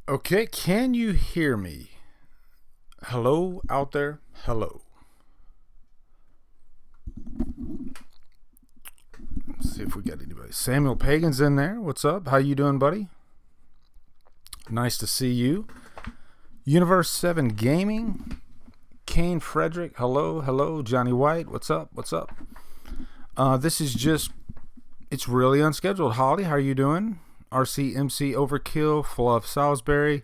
Okay, can you hear me? Hello out there? Hello. Let's see if we got anybody. Samuel Pagan's in there. What's up? How you doing, buddy? Nice to see you. Universe 7 Gaming. Kane Frederick. Hello, hello. Johnny White. What's up? What's up? This is just, it's really unscheduled. Holly, how are you doing? RCMC Overkill, Fluff Salisbury,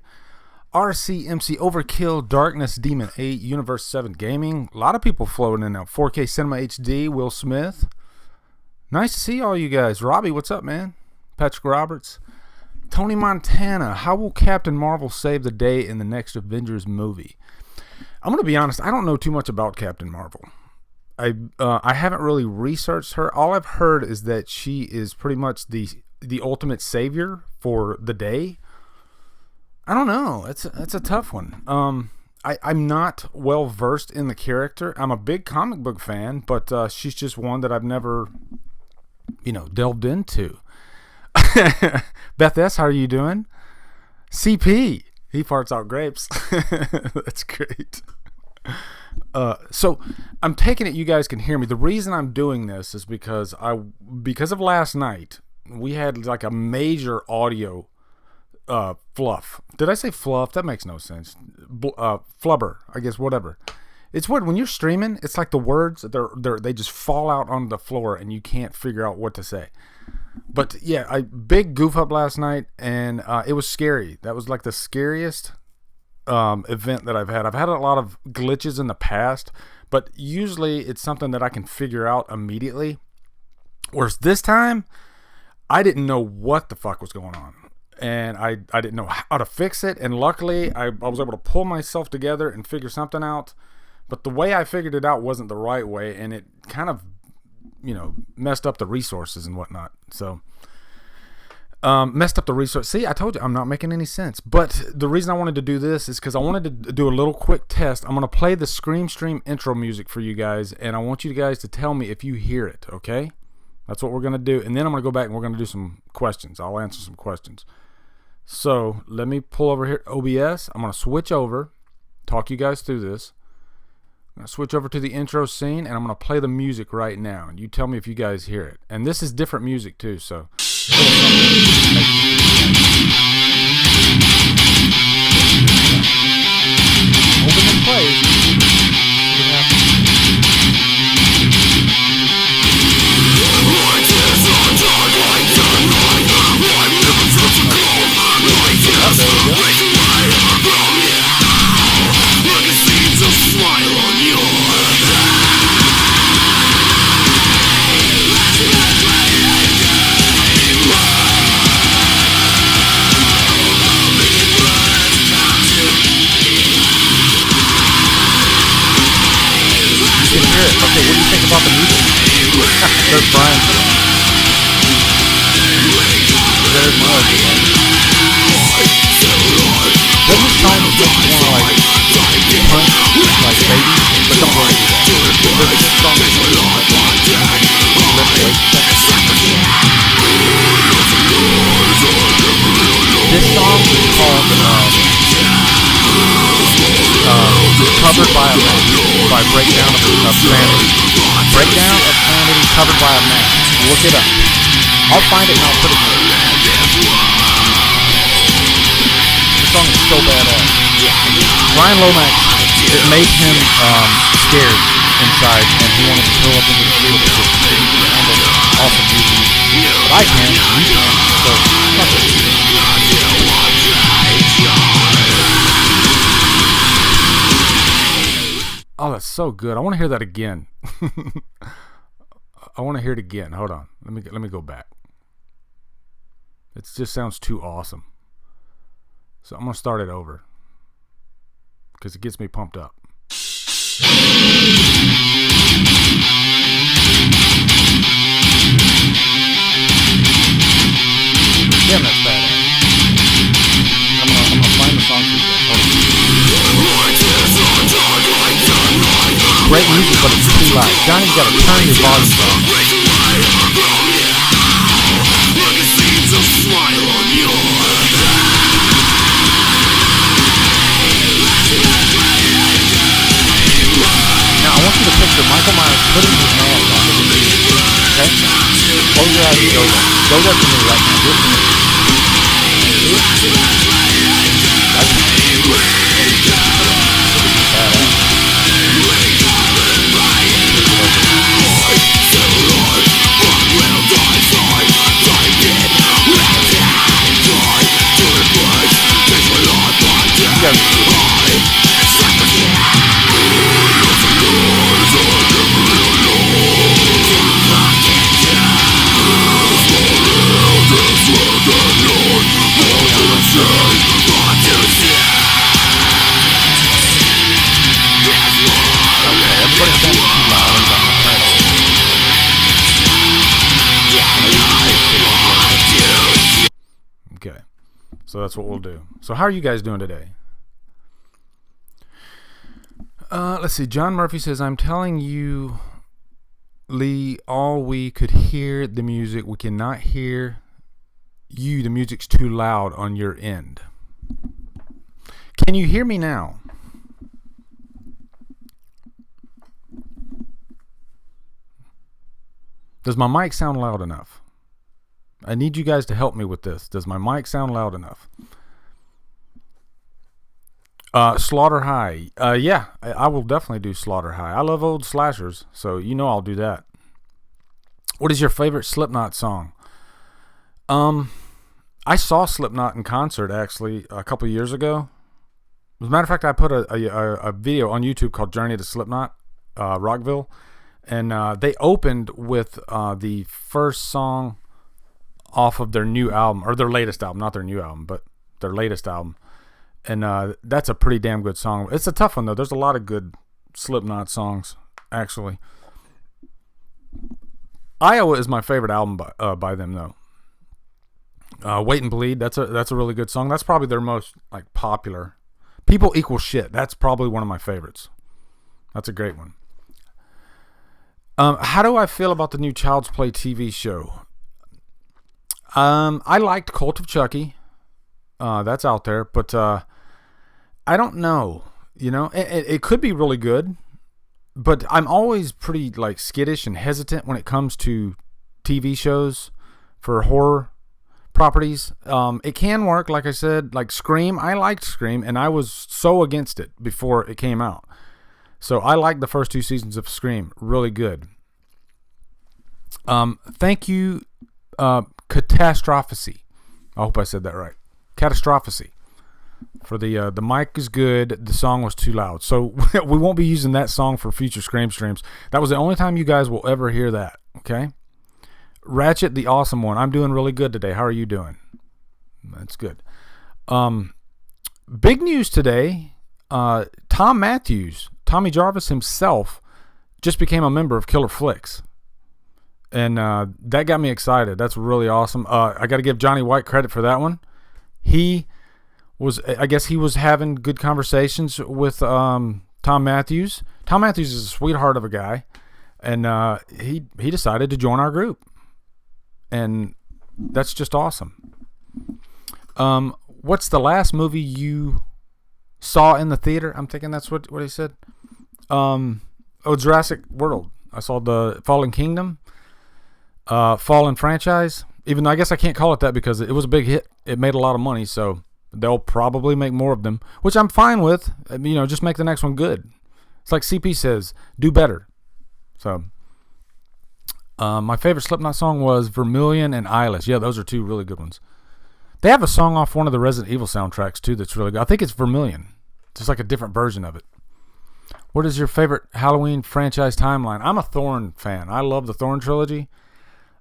RCMC Overkill, Darkness Demon 8, Universe 7 Gaming. A lot of people floating in now. 4K Cinema HD, Will Smith. Nice to see all you guys. Robbie, what's up, man? Patrick Roberts. Tony Montana, how will Captain Marvel save the day in the next Avengers movie? I'm going to be honest, I don't know too much about Captain Marvel. I haven't really researched her. All I've heard is that she is pretty much the ultimate savior for the day. I don't know. That's a tough one. I'm not well versed in the character. I'm a big comic book fan, but she's just one that I've never, delved into. Beth S., how are you doing? CP, he farts out grapes. That's great. So I'm taking it you guys can hear me. The reason I'm doing this is because of last night. We had like a major audio fluff. Did I say fluff? That makes no sense. Flubber, I guess, whatever. It's weird when you're streaming. It's like the words they just fall out on the floor and you can't figure out what to say. But yeah, I big goof up last night and it was scary. That was like the scariest event that I've had. I've had a lot of glitches in the past, but usually it's something that I can figure out immediately. Whereas this time, I didn't know what the fuck was going on, and I didn't know how to fix it, and luckily I was able to pull myself together and figure something out, but the way I figured it out wasn't the right way, and it kind of, messed up the resources and whatnot, so, messed up the resource. See, I told you, I'm not making any sense, but the reason I wanted to do this is because I wanted to do a little quick test. I'm going to play the Scream Stream intro music for you guys, and I want you guys to tell me if you hear it, okay? That's what we're going to do. And then I'm going to go back and we're going to do some questions. I'll answer some questions. So let me pull over here. OBS. I'm going to switch over. Talk you guys through this. I'm going to switch over to the intro scene. And I'm going to play the music right now. And you tell me if you guys hear it. And this is different music too. So. Open and play. Okay, what do you think about the music? There's Brian. There's more. Doesn't it sound just more like punch, like baby? But don't worry about that. This song is called Covered by a Man, by Breakdown of Sanity. Breakdown of Sanity, Covered by a Man. Look it up. I'll find it and I'll put it here. This song is so badass. Ryan Lomax, it made him scared inside, and he wanted to throw up into the field because he couldn't handle awesome music. But I can, you can, so fuck it. Oh, that's so good. I want to hear that again. I want to hear it again. Hold on. Let me go back. It just sounds too awesome. So I'm going to start it over because it gets me pumped up. Damn, that's but it's too loud. Johnny, you gotta turn your volume down. Now I want you to picture Michael Myers putting his hands on the TV. Okay? Close your eyes and go there. Go there to me right now. Do it to me. Okay, so that's what we'll do. So how are you guys doing today? Let's see. John Murphy says, I'm telling you, Lee, all we could hear the music. We cannot hear you. The music's too loud on your end. Can you hear me now? Does my mic sound loud enough? I need you guys to help me with this. Does my mic sound loud enough? Slaughter High. Yeah, I will definitely do Slaughter High. I love old slashers, so you know I'll do that. What is your favorite Slipknot song? I saw Slipknot in concert actually a couple of years ago. As a matter of fact, I put a video on YouTube called Journey to Slipknot, Rockville, and they opened with the first song off of their new album, or their latest album, not their new album, but their latest album. And that's a pretty damn good song. It's a tough one, though. There's a lot of good Slipknot songs, actually. Iowa is my favorite album by them, though. Wait and Bleed, that's a really good song. That's probably their most like popular. People Equal Shit, that's probably one of my favorites. That's a great one. How do I feel about the new Child's Play TV show? I liked Cult of Chucky. That's out there, but I don't know. You know, it could be really good, but I'm always pretty like skittish and hesitant when it comes to TV shows for horror properties. It can work, like I said, like Scream. I liked Scream, and I was so against it before it came out. So I liked the first 2 seasons of Scream. Really good. Thank you, Catastrophacy. I hope I said that right. Catastrophacy. For the mic is good. The song was too loud. So we won't be using that song for future Scream streams. That was the only time you guys will ever hear that. Okay? Ratchet, the awesome one. I'm doing really good today. How are you doing? That's good. Big news today. Tom Matthews, Tommy Jarvis himself, just became a member of Killer Flicks. And that got me excited. That's really awesome. I got to give Johnny White credit for that one. I guess he was having good conversations with Tom Matthews. Tom Matthews is a sweetheart of a guy. And he decided to join our group. And that's just awesome. What's the last movie you saw in the theater? I'm thinking that's what he said. Jurassic World. I saw the Fallen Kingdom. Fallen franchise. Even though I guess I can't call it that because it was a big hit. It made a lot of money, so they'll probably make more of them, which I'm fine with. You know, just make the next one good. It's like CP says, do better. So, my favorite Slipknot song was Vermilion and Eyeless. Yeah, those are 2 really good ones. They have a song off one of the Resident Evil soundtracks, too, that's really good. I think it's Vermilion. It's just like a different version of it. What is your favorite Halloween franchise timeline? I'm a Thorn fan. I love the Thorn trilogy.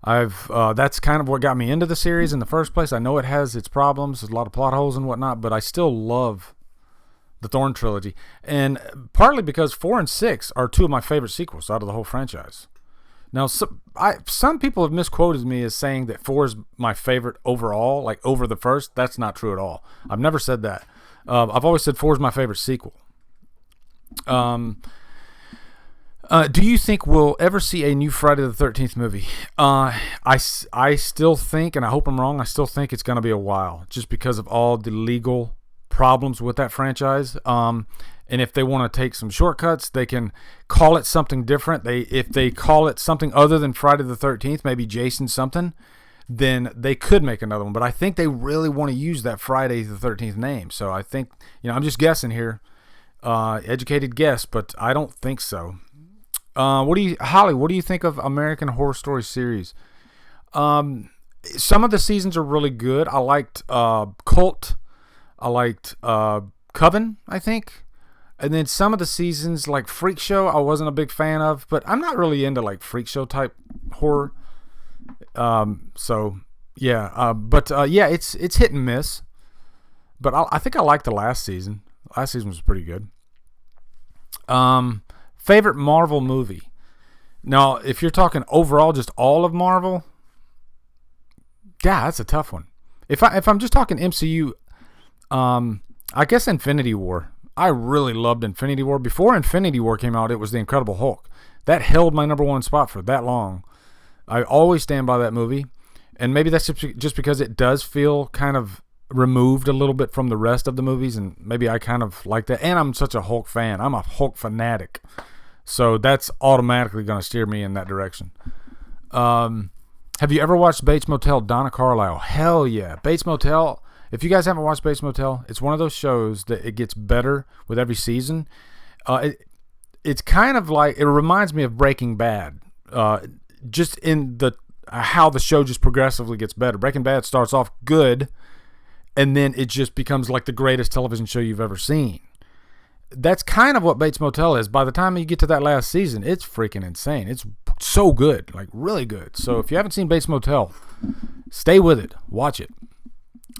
That's kind of what got me into the series in the first place. I know it has its problems, there's a lot of plot holes and whatnot, but I still love the Thorn trilogy. And partly because 4 and 6 are 2 of my favorite sequels out of the whole franchise. Now, some people have misquoted me as saying that 4 is my favorite overall, like over the first. That's not true at all. I've never said that. I've always said 4 is my favorite sequel. Do you think we'll ever see a new Friday the 13th movie? I still think, and I hope I'm wrong, I still think it's going to be a while just because of all the legal problems with that franchise. And if they want to take some shortcuts, they can call it something different. If they call it something other than Friday the 13th, maybe Jason something, then they could make another one. But I think they really want to use that Friday the 13th name. So I think, I'm just guessing here, educated guess, but I don't think so. Holly, what do you think of American Horror Story series? Some of the seasons are really good. I liked Cult. I liked Coven, I think. And then some of the seasons, like Freak Show, I wasn't a big fan of. But I'm not really into like Freak Show type horror. So yeah. It's hit and miss. But I think I liked the last season. Last season was pretty good. Favorite Marvel movie. Now, if you're talking overall, just all of Marvel, yeah, that's a tough one. If I'm just talking MCU, I guess Infinity War. I really loved Infinity War. Before Infinity War came out, it was The Incredible Hulk. That held my number one spot for that long. I always stand by that movie, and maybe that's just because it does feel kind of removed a little bit from the rest of the movies, and maybe I kind of like that. And I'm such a Hulk fan. I'm a Hulk fanatic. So that's automatically going to steer me in that direction. Have you ever watched Bates Motel, Donna Carlisle? Hell yeah. Bates Motel, if you guys haven't watched Bates Motel, it's one of those shows that it gets better with every season. It's kind of like, it reminds me of Breaking Bad. Just in the how the show just progressively gets better. Breaking Bad starts off good, and then it just becomes like the greatest television show you've ever seen. That's kind of what Bates Motel is. By the time you get to that last season, it's freaking insane. It's so good, like really good. So if you haven't seen Bates Motel, stay with it. Watch it.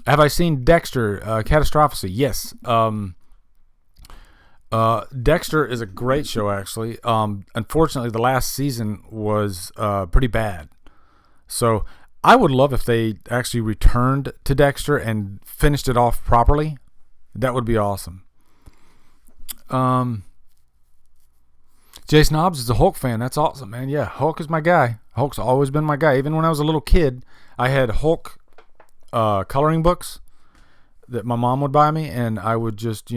Have I seen Dexter, Catastrophe? Yes. Dexter is a great show, actually. Unfortunately, the last season was pretty bad. So I would love if they actually returned to Dexter and finished it off properly. That would be awesome. Jason Hobbs is a Hulk fan. That's awesome, man. Yeah, Hulk is my guy. Hulk's always been my guy. Even when I was a little kid, I had Hulk coloring books that my mom would buy me, and I would just,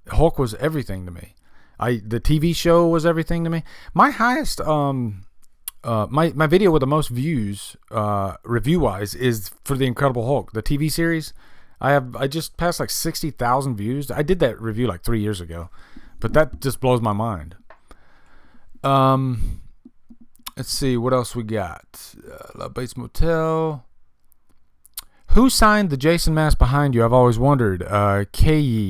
Hulk was everything to me. The TV show was everything to me. My highest, my video with the most views, review-wise, is for The Incredible Hulk, the TV series. I just passed like 60,000 views. I did that review like 3 years ago, but that just blows my mind. Let's see what else we got. Love Bates Motel. Who signed the Jason mask behind you? I've always wondered. K-Y-E-I-D.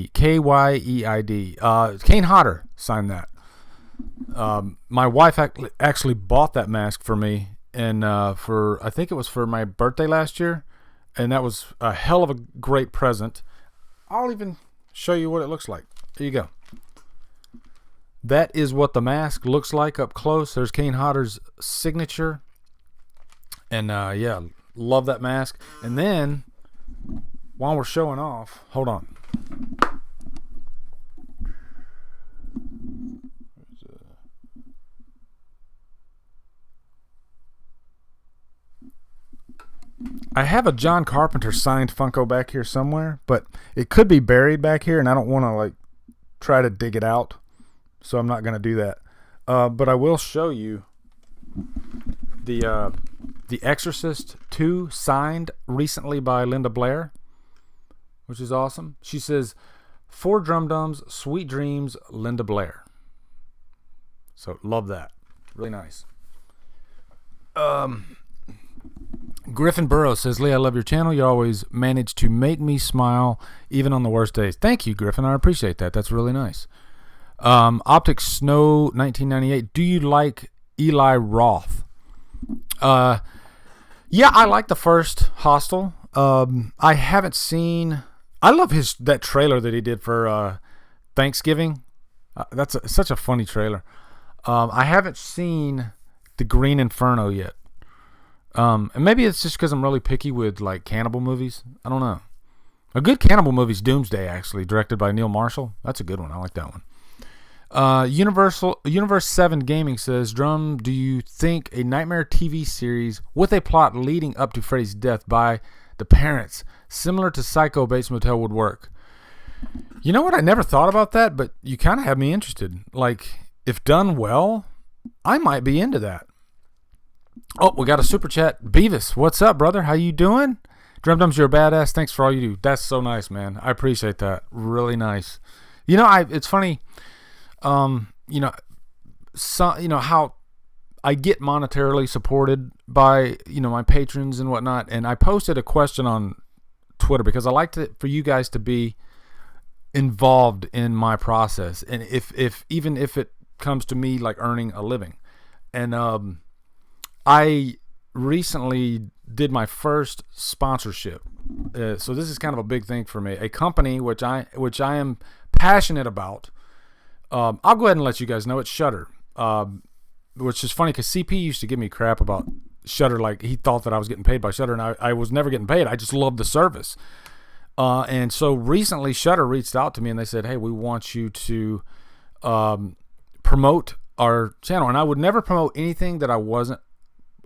Kane Hodder signed that. My wife actually bought that mask for me, and I think it was for my birthday last year, and that was a hell of a great present. I'll even show you what it looks like. There you go. That is what the mask looks like up close. There's Kane Hodder's signature, and yeah, love that mask. And then while we're showing off, hold on. I have a John Carpenter signed Funko back here somewhere, but it could be buried back here, and I don't want to like try to dig it out, so I'm not going to do that. But I will show you the Exorcist 2 signed recently by Linda Blair, which is awesome. She says, "For Drumdums, sweet dreams, Linda Blair." So love that. Really nice. Griffin Burrows says, "Lee, I love your channel. You always manage to make me smile, even on the worst days." Thank you, Griffin. I appreciate that. That's really nice. Optic Snow 1998. Do you like Eli Roth? Yeah, I like the first Hostel. I haven't seen. I love that trailer that he did for Thanksgiving. That's such a funny trailer. I haven't seen The Green Inferno yet. And maybe it's just because I'm really picky with like cannibal movies. I don't know. A good cannibal movie is Doomsday, actually, directed by Neil Marshall. That's a good one. I like that one. Universe 7 Gaming says, Drum, do you think a Nightmare TV series with a plot leading up to Freddy's death by the parents, similar to Psycho Bates Motel, would work? You know what? I never thought about that, but you kind of have me interested. Like, if done well, I might be into that. Oh, we got a super chat. Beavis, what's up, brother? How you doing? Drumdums, you're a badass. Thanks for all you do. That's so nice, man. I appreciate that. Really nice. You know, it's funny. How I get monetarily supported by, my patrons and whatnot. And I posted a question on Twitter because I like for you guys to be involved in my process. And even if it comes to me like earning a living. And, I recently did my first sponsorship. So this is kind of a big thing for me. A company which I am passionate about. I'll go ahead and let you guys know it's Shudder. Which is funny because CP used to give me crap about Shudder. Like he thought that I was getting paid by Shudder, and I was never getting paid. I just loved the service. And so recently Shudder reached out to me and they said, hey, we want you to promote our channel. And I would never promote anything that I wasn't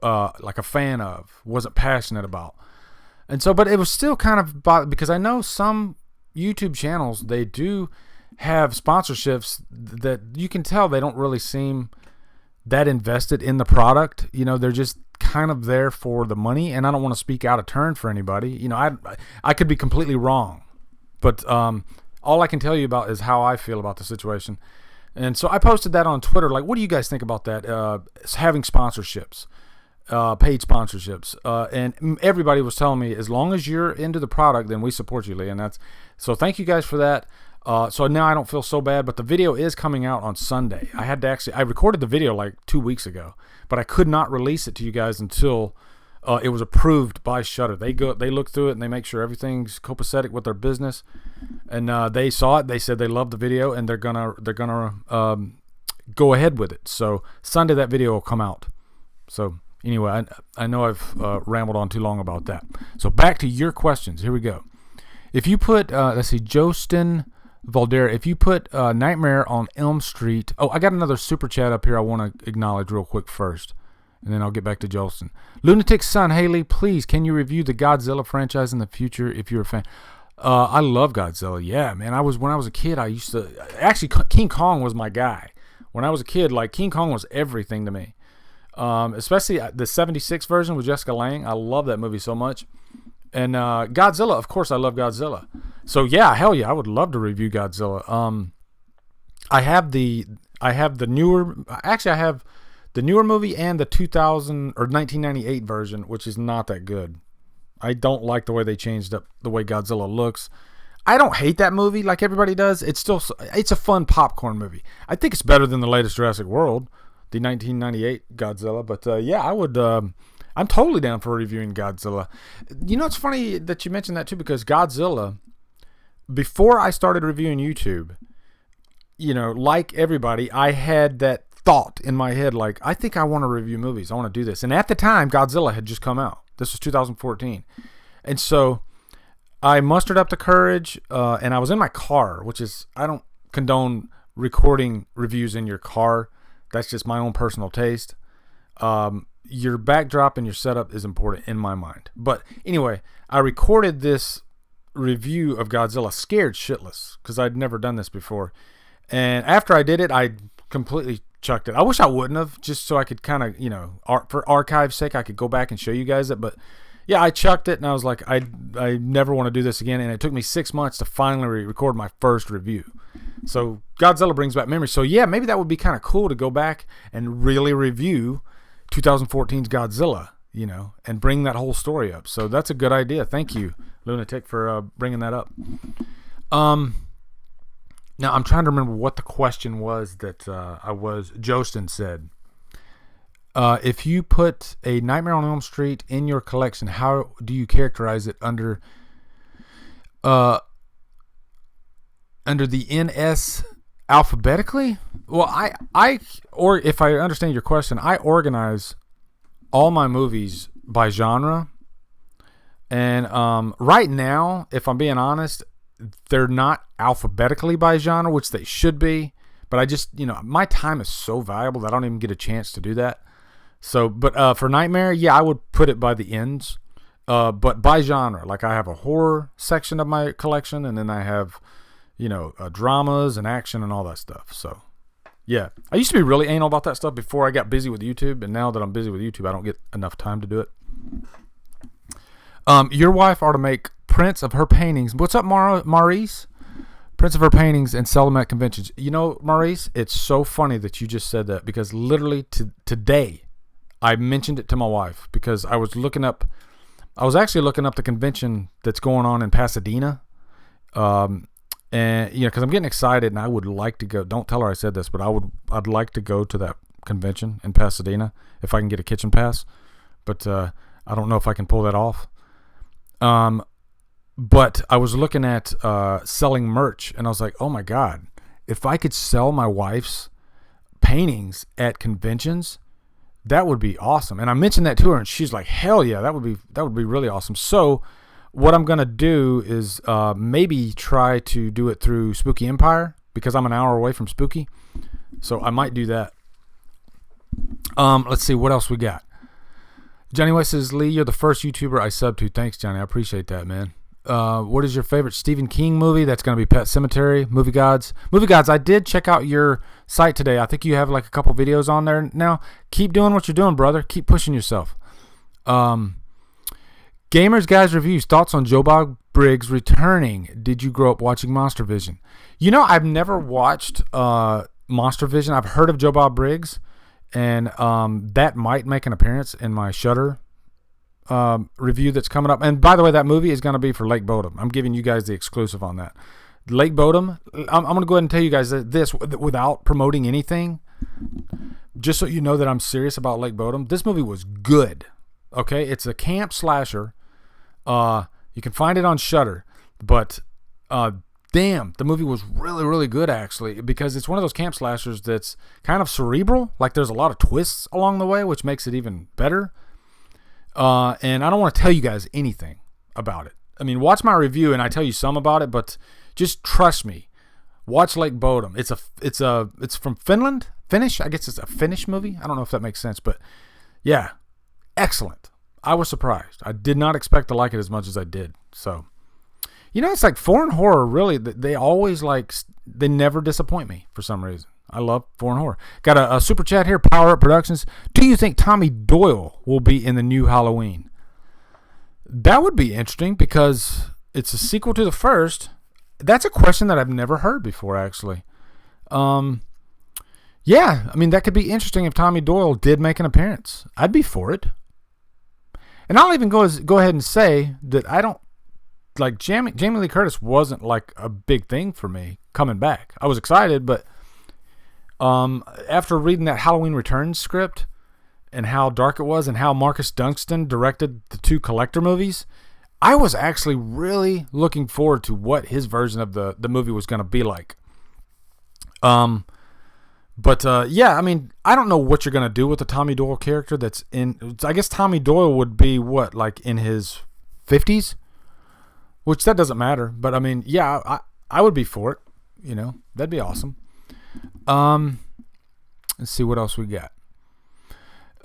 like a fan of, wasn't passionate about. And so, but it was still kind of because I know some YouTube channels, they do have sponsorships that you can tell they don't really seem that invested in the product. They're just kind of there for the money, and I don't want to speak out of turn for anybody. I could be completely wrong, but all I can tell you about is how I feel about the situation. And so I posted that on Twitter, like, what do you guys think about that? Having sponsorships. Paid sponsorships, and everybody was telling me as long as you're into the product, then we support you, Lee. And that's so. Thank you guys for that. So now I don't feel so bad, but the video is coming out on Sunday. I recorded the video like 2 weeks ago, but I could not release it to you guys until it was approved by Shudder. They look through it and they make sure everything's copacetic with their business, and they saw it. They said they loved the video and they're gonna go ahead with it. So Sunday that video will come out. So. Anyway, I know I've rambled on too long about that. So back to your questions. Here we go. If you put, Jostin Valdera, if you put Nightmare on Elm Street. Oh, I got another super chat up here I want to acknowledge real quick first. And then I'll get back to Jolson. Lunatic Son, Haley, please, can you review the Godzilla franchise in the future if you're a fan? I love Godzilla. Yeah, man. When I was a kid, I used to... Actually, King Kong was my guy. When I was a kid, like, King Kong was everything to me. Especially the 76 version with Jessica Lange. I love that movie so much. And Godzilla, of course, I love Godzilla. So yeah, hell yeah, I would love to review Godzilla. I have the newer. Actually, I have the newer movie and the 2000 or 1998 version, which is not that good. I don't like the way they changed up the way Godzilla looks. I don't hate that movie like everybody does. It's a fun popcorn movie. I think it's better than the latest Jurassic World, the 1998 Godzilla. But yeah, I would. I'm totally down for reviewing Godzilla. It's funny that you mentioned that too, because Godzilla, before I started reviewing YouTube, like everybody, I had that thought in my head, like, I think I want to review movies. I want to do this. And at the time, Godzilla had just come out. This was 2014. And so I mustered up the courage, and I was in my car, which is, I don't condone recording reviews in your car. That's just my own personal taste. Your backdrop and your setup is important in my mind. But anyway, I recorded this review of Godzilla scared shitless because I'd never done this before. And after I did it, I completely chucked it. I wish I wouldn't have, just so I could kind of, for archive's sake, I could go back and show you guys it. But yeah, I chucked it and I was like, I never want to do this again. And it took me 6 months to finally record my first review. So Godzilla brings back memories. So yeah, maybe that would be kind of cool to go back and really review 2014's Godzilla, and bring that whole story up. So that's a good idea. Thank you, Lunatic, for bringing that up. Now I'm trying to remember what the question was that Jostin said. If you put a Nightmare on Elm Street in your collection, how do you characterize it under the NS alphabetically? Well, or if I understand your question, I organize all my movies by genre. And right now, if I'm being honest, they're not alphabetically by genre, which they should be. But I just, my time is so valuable that I don't even get a chance to do that. So, but for Nightmare, yeah, I would put it by the ends. But by genre, like I have a horror section of my collection, and then I have, dramas and action and all that stuff. So, yeah, I used to be really anal about that stuff before I got busy with YouTube, and now that I'm busy with YouTube, I don't get enough time to do it. Your wife are to make prints of her paintings. What's up, Maurice? Prints of her paintings and sell them at conventions. Maurice, it's so funny that you just said that, because literally today I mentioned it to my wife because I was actually looking up the convention that's going on in Pasadena. And because I'm getting excited and I would like to go. Don't tell her I said this, but I'd like to go to that convention in Pasadena if I can get a kitchen pass. But I don't know if I can pull that off. But I was looking at selling merch, and I was like, oh my God, if I could sell my wife's paintings at conventions, that would be awesome. And I mentioned that to her, and she's like, hell yeah, that would be really awesome. So what I'm going to do is maybe try to do it through Spooky Empire, because I'm an hour away from Spooky. So I might do that. Let's see what else we got. Johnny West says, Lee, you're the first YouTuber I sub to. Thanks, Johnny. I appreciate that, man. What is your favorite Stephen King movie? That's going to be Pet Sematary. Movie Gods, I did check out your site today. I think you have like a couple videos on there now. Keep doing what you're doing, brother. Keep pushing yourself. Gamers Guys Reviews. Thoughts on Joe Bob Briggs returning. Did you grow up watching Monster Vision? I've never watched Monster Vision. I've heard of Joe Bob Briggs, and that might make an appearance in my Shudder review that's coming up. And by the way, that movie is going to be for Lake Bodom. I'm giving you guys the exclusive on that. Lake Bodom, I'm going to go ahead and tell you guys this without promoting anything, just so you know that I'm serious about Lake Bodom. This movie was good. Okay, it's a camp slasher. You can find it on Shudder, but damn, the movie was really, really good, actually, because it's one of those camp slashers that's kind of cerebral. Like, there's a lot of twists along the way, which makes it even better. And I don't want to tell you guys anything about it. I mean, watch my review and I tell you some about it, but just trust me. Watch Lake Bodom. It's from Finland. Finnish. I guess it's a Finnish movie. I don't know if that makes sense, but yeah, excellent. I was surprised. I did not expect to like it as much as I did. So, it's like foreign horror, really. They always they never disappoint me for some reason. I love foreign horror. Got a super chat here, Power Up Productions. Do you think Tommy Doyle will be in the new Halloween? That would be interesting because it's a sequel to the first. That's a question that I've never heard before, actually. Yeah, I mean, that could be interesting if Tommy Doyle did make an appearance. I'd be for it. And I'll even go ahead and say that I don't, like, Jamie Lee Curtis wasn't like a big thing for me coming back. I was excited, but after reading that Halloween Returns script and how dark it was and how Marcus Dunstan directed the two Collector movies, I was actually really looking forward to what his version of the movie was going to be like. But yeah, I mean, I don't know what you're going to do with the Tommy Doyle character that's in. I guess Tommy Doyle would be what, like in his 50s? Which that doesn't matter. But I mean, yeah, I would be for it. That'd be awesome. Let's see what else we got.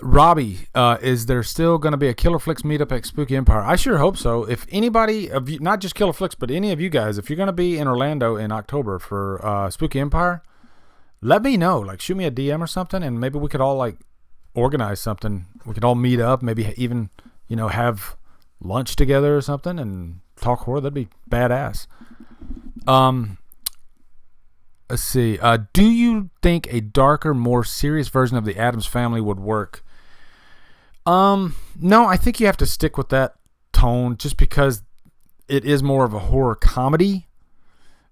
Robbie, is there still going to be a Killer Flicks meetup at Spooky Empire? I sure hope so. If anybody of you, not just Killer Flicks, but any of you guys, if you're going to be in Orlando in October for Spooky Empire, let me know. Like, shoot me a DM or something, and maybe we could all like organize something. We could all meet up, maybe even have lunch together or something and talk horror. That'd be badass. Let's see. Do you think a darker, more serious version of the Addams Family would work? No, I think you have to stick with that tone just because it is more of a horror comedy.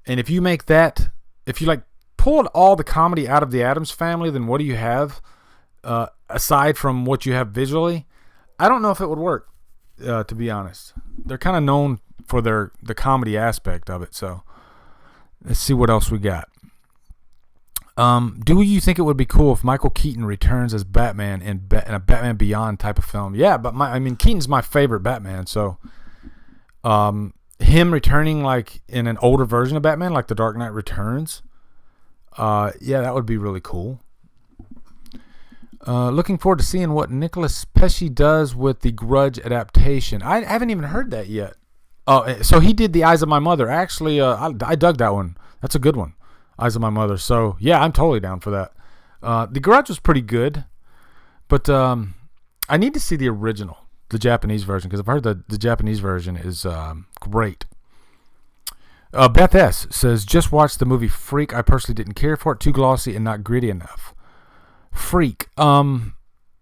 And if you make that, if you like pulled all the comedy out of the Addams Family, then what do you have aside from what you have visually? I don't know if it would work, to be honest. They're kind of known for the comedy aspect of it. So let's see what else we got. Do you think it would be cool if Michael Keaton returns as Batman in a Batman Beyond type of film? Yeah, but Keaton's my favorite Batman, so him returning like in an older version of Batman, like The Dark Knight Returns, Yeah, that would be really cool. Looking forward to seeing what Nicholas Pesci does with the Grudge adaptation. I haven't even heard that yet. Oh, so he did The Eyes of My Mother. Actually, I dug that one. That's a good one. Eyes of My Mother. So, yeah, I'm totally down for that. The Grudge was pretty good. But I need to see the original, the Japanese version, because I've heard that the Japanese version is great. Beth S. says, just watched the movie Freak. I personally didn't care for it. Too glossy and not gritty enough. Freak.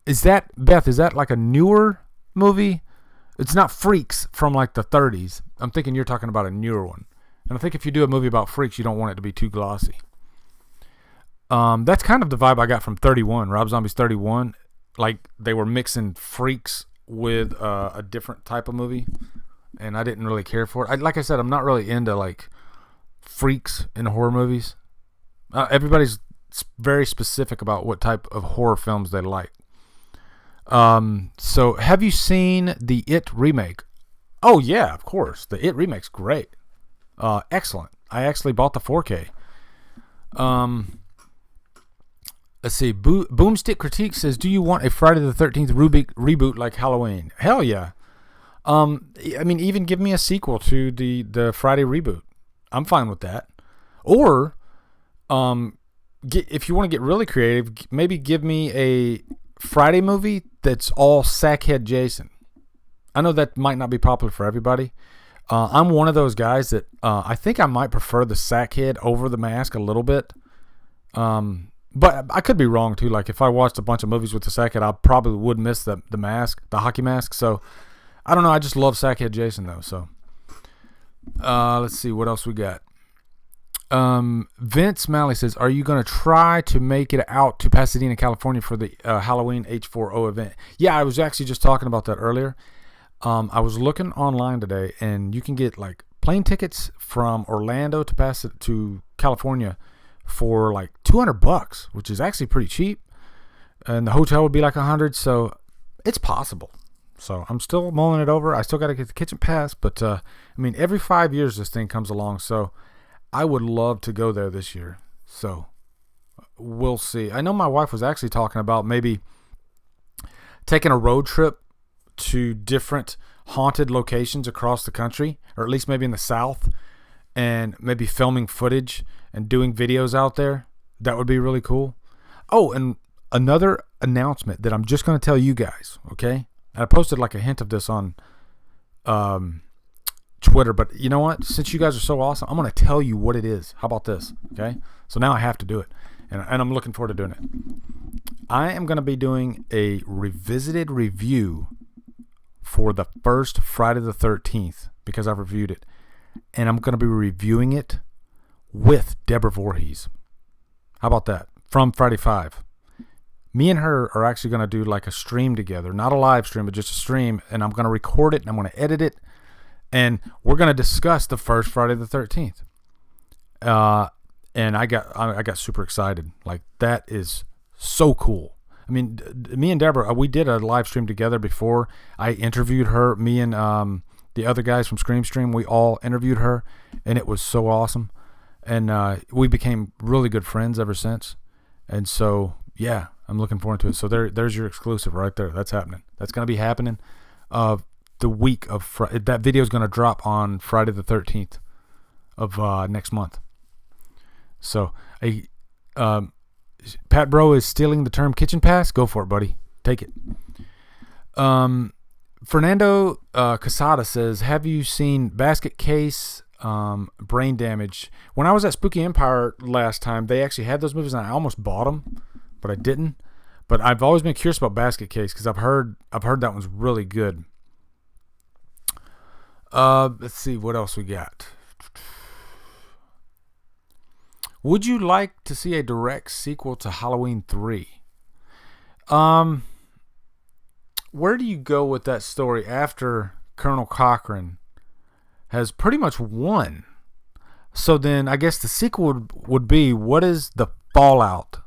Is that, Beth, is that like a newer movie? It's not Freaks from like the 30s. I'm thinking you're talking about a newer one. And I think if you do a movie about freaks, you don't want it to be too glossy. That's kind of the vibe I got from 31, Rob Zombie's 31. Like they were mixing freaks with a different type of movie. And I didn't really care for it. Like I said, I'm not really into like freaks in horror movies. Everybody's very specific about what type of horror films they like. So have you seen the It remake? Oh yeah, of course. The It remake's great. Excellent. I actually bought the 4K. Let's see. Boomstick Critique says, do you want a Friday the 13th reboot like Halloween? Hell yeah. I mean, even give me a sequel to the Friday reboot. I'm fine with that. Or, if you want to get really creative, maybe give me a Friday movie that's all Sackhead Jason. I know that might not be popular for everybody. I'm one of those guys that I think I might prefer the Sackhead over the mask a little bit. But I could be wrong too. Like if I watched a bunch of movies with the Sackhead, I probably would miss the mask, the hockey mask. So I don't know. I just love Sackhead Jason though. So let's see what else we got. Vince Malley says, are you going to try to make it out to Pasadena, California for the Halloween H4O event? Yeah, I was actually just talking about that earlier. I was looking online today, and you can get like plane tickets from Orlando to California for like $200, which is actually pretty cheap. And the hotel would be like $100, so it's possible. So I'm still mulling it over. I still got to get the kitchen pass, but I mean, every 5 years this thing comes along, so I would love to go there this year. So we'll see. I know my wife was actually talking about maybe taking a road trip to different haunted locations across the country, or at least maybe in the South, and maybe filming footage and doing videos out there. That would be really cool. Oh, and another announcement that I'm just going to tell you guys, okay? And I posted like a hint of this on Twitter, but you know what? Since you guys are so awesome, I'm going to tell you what it is. How about this? Okay. So now I have to do it. And I'm looking forward to doing it. I am going to be doing a revisited review for the first Friday the 13th because I've reviewed it. And I'm going to be reviewing it with Deborah Voorhees. How about that? From Friday 5. Me and her are actually going to do like a stream together. Not a live stream, but just a stream. And I'm going to record it and I'm going to edit it. And we're going to discuss the first Friday the 13th. And I got super excited. Like, that is so cool. I mean, me and Deborah, we did a live stream together before. I interviewed her. Me and the other guys from Scream Stream, we all interviewed her. And it was so awesome. And we became really good friends ever since. And so, yeah, I'm looking forward to it. So there's your exclusive right there. That's happening. That's going to be happening. The week of that video is going to drop on Friday the 13th of next month. So, Pat Bro is stealing the term kitchen pass. Go for it, buddy. Take it. Fernando Quezada says, have you seen Basket Case, Brain Damage? When I was at Spooky Empire last time, they actually had those movies, and I almost bought them, but I didn't. But I've always been curious about Basket Case because I've heard that one's really good. Let's see what else we got. Would you like to see a direct sequel to Halloween 3? Where do you go with that story after Colonel Cochran has pretty much won? So then I guess the sequel would be, what is the fallout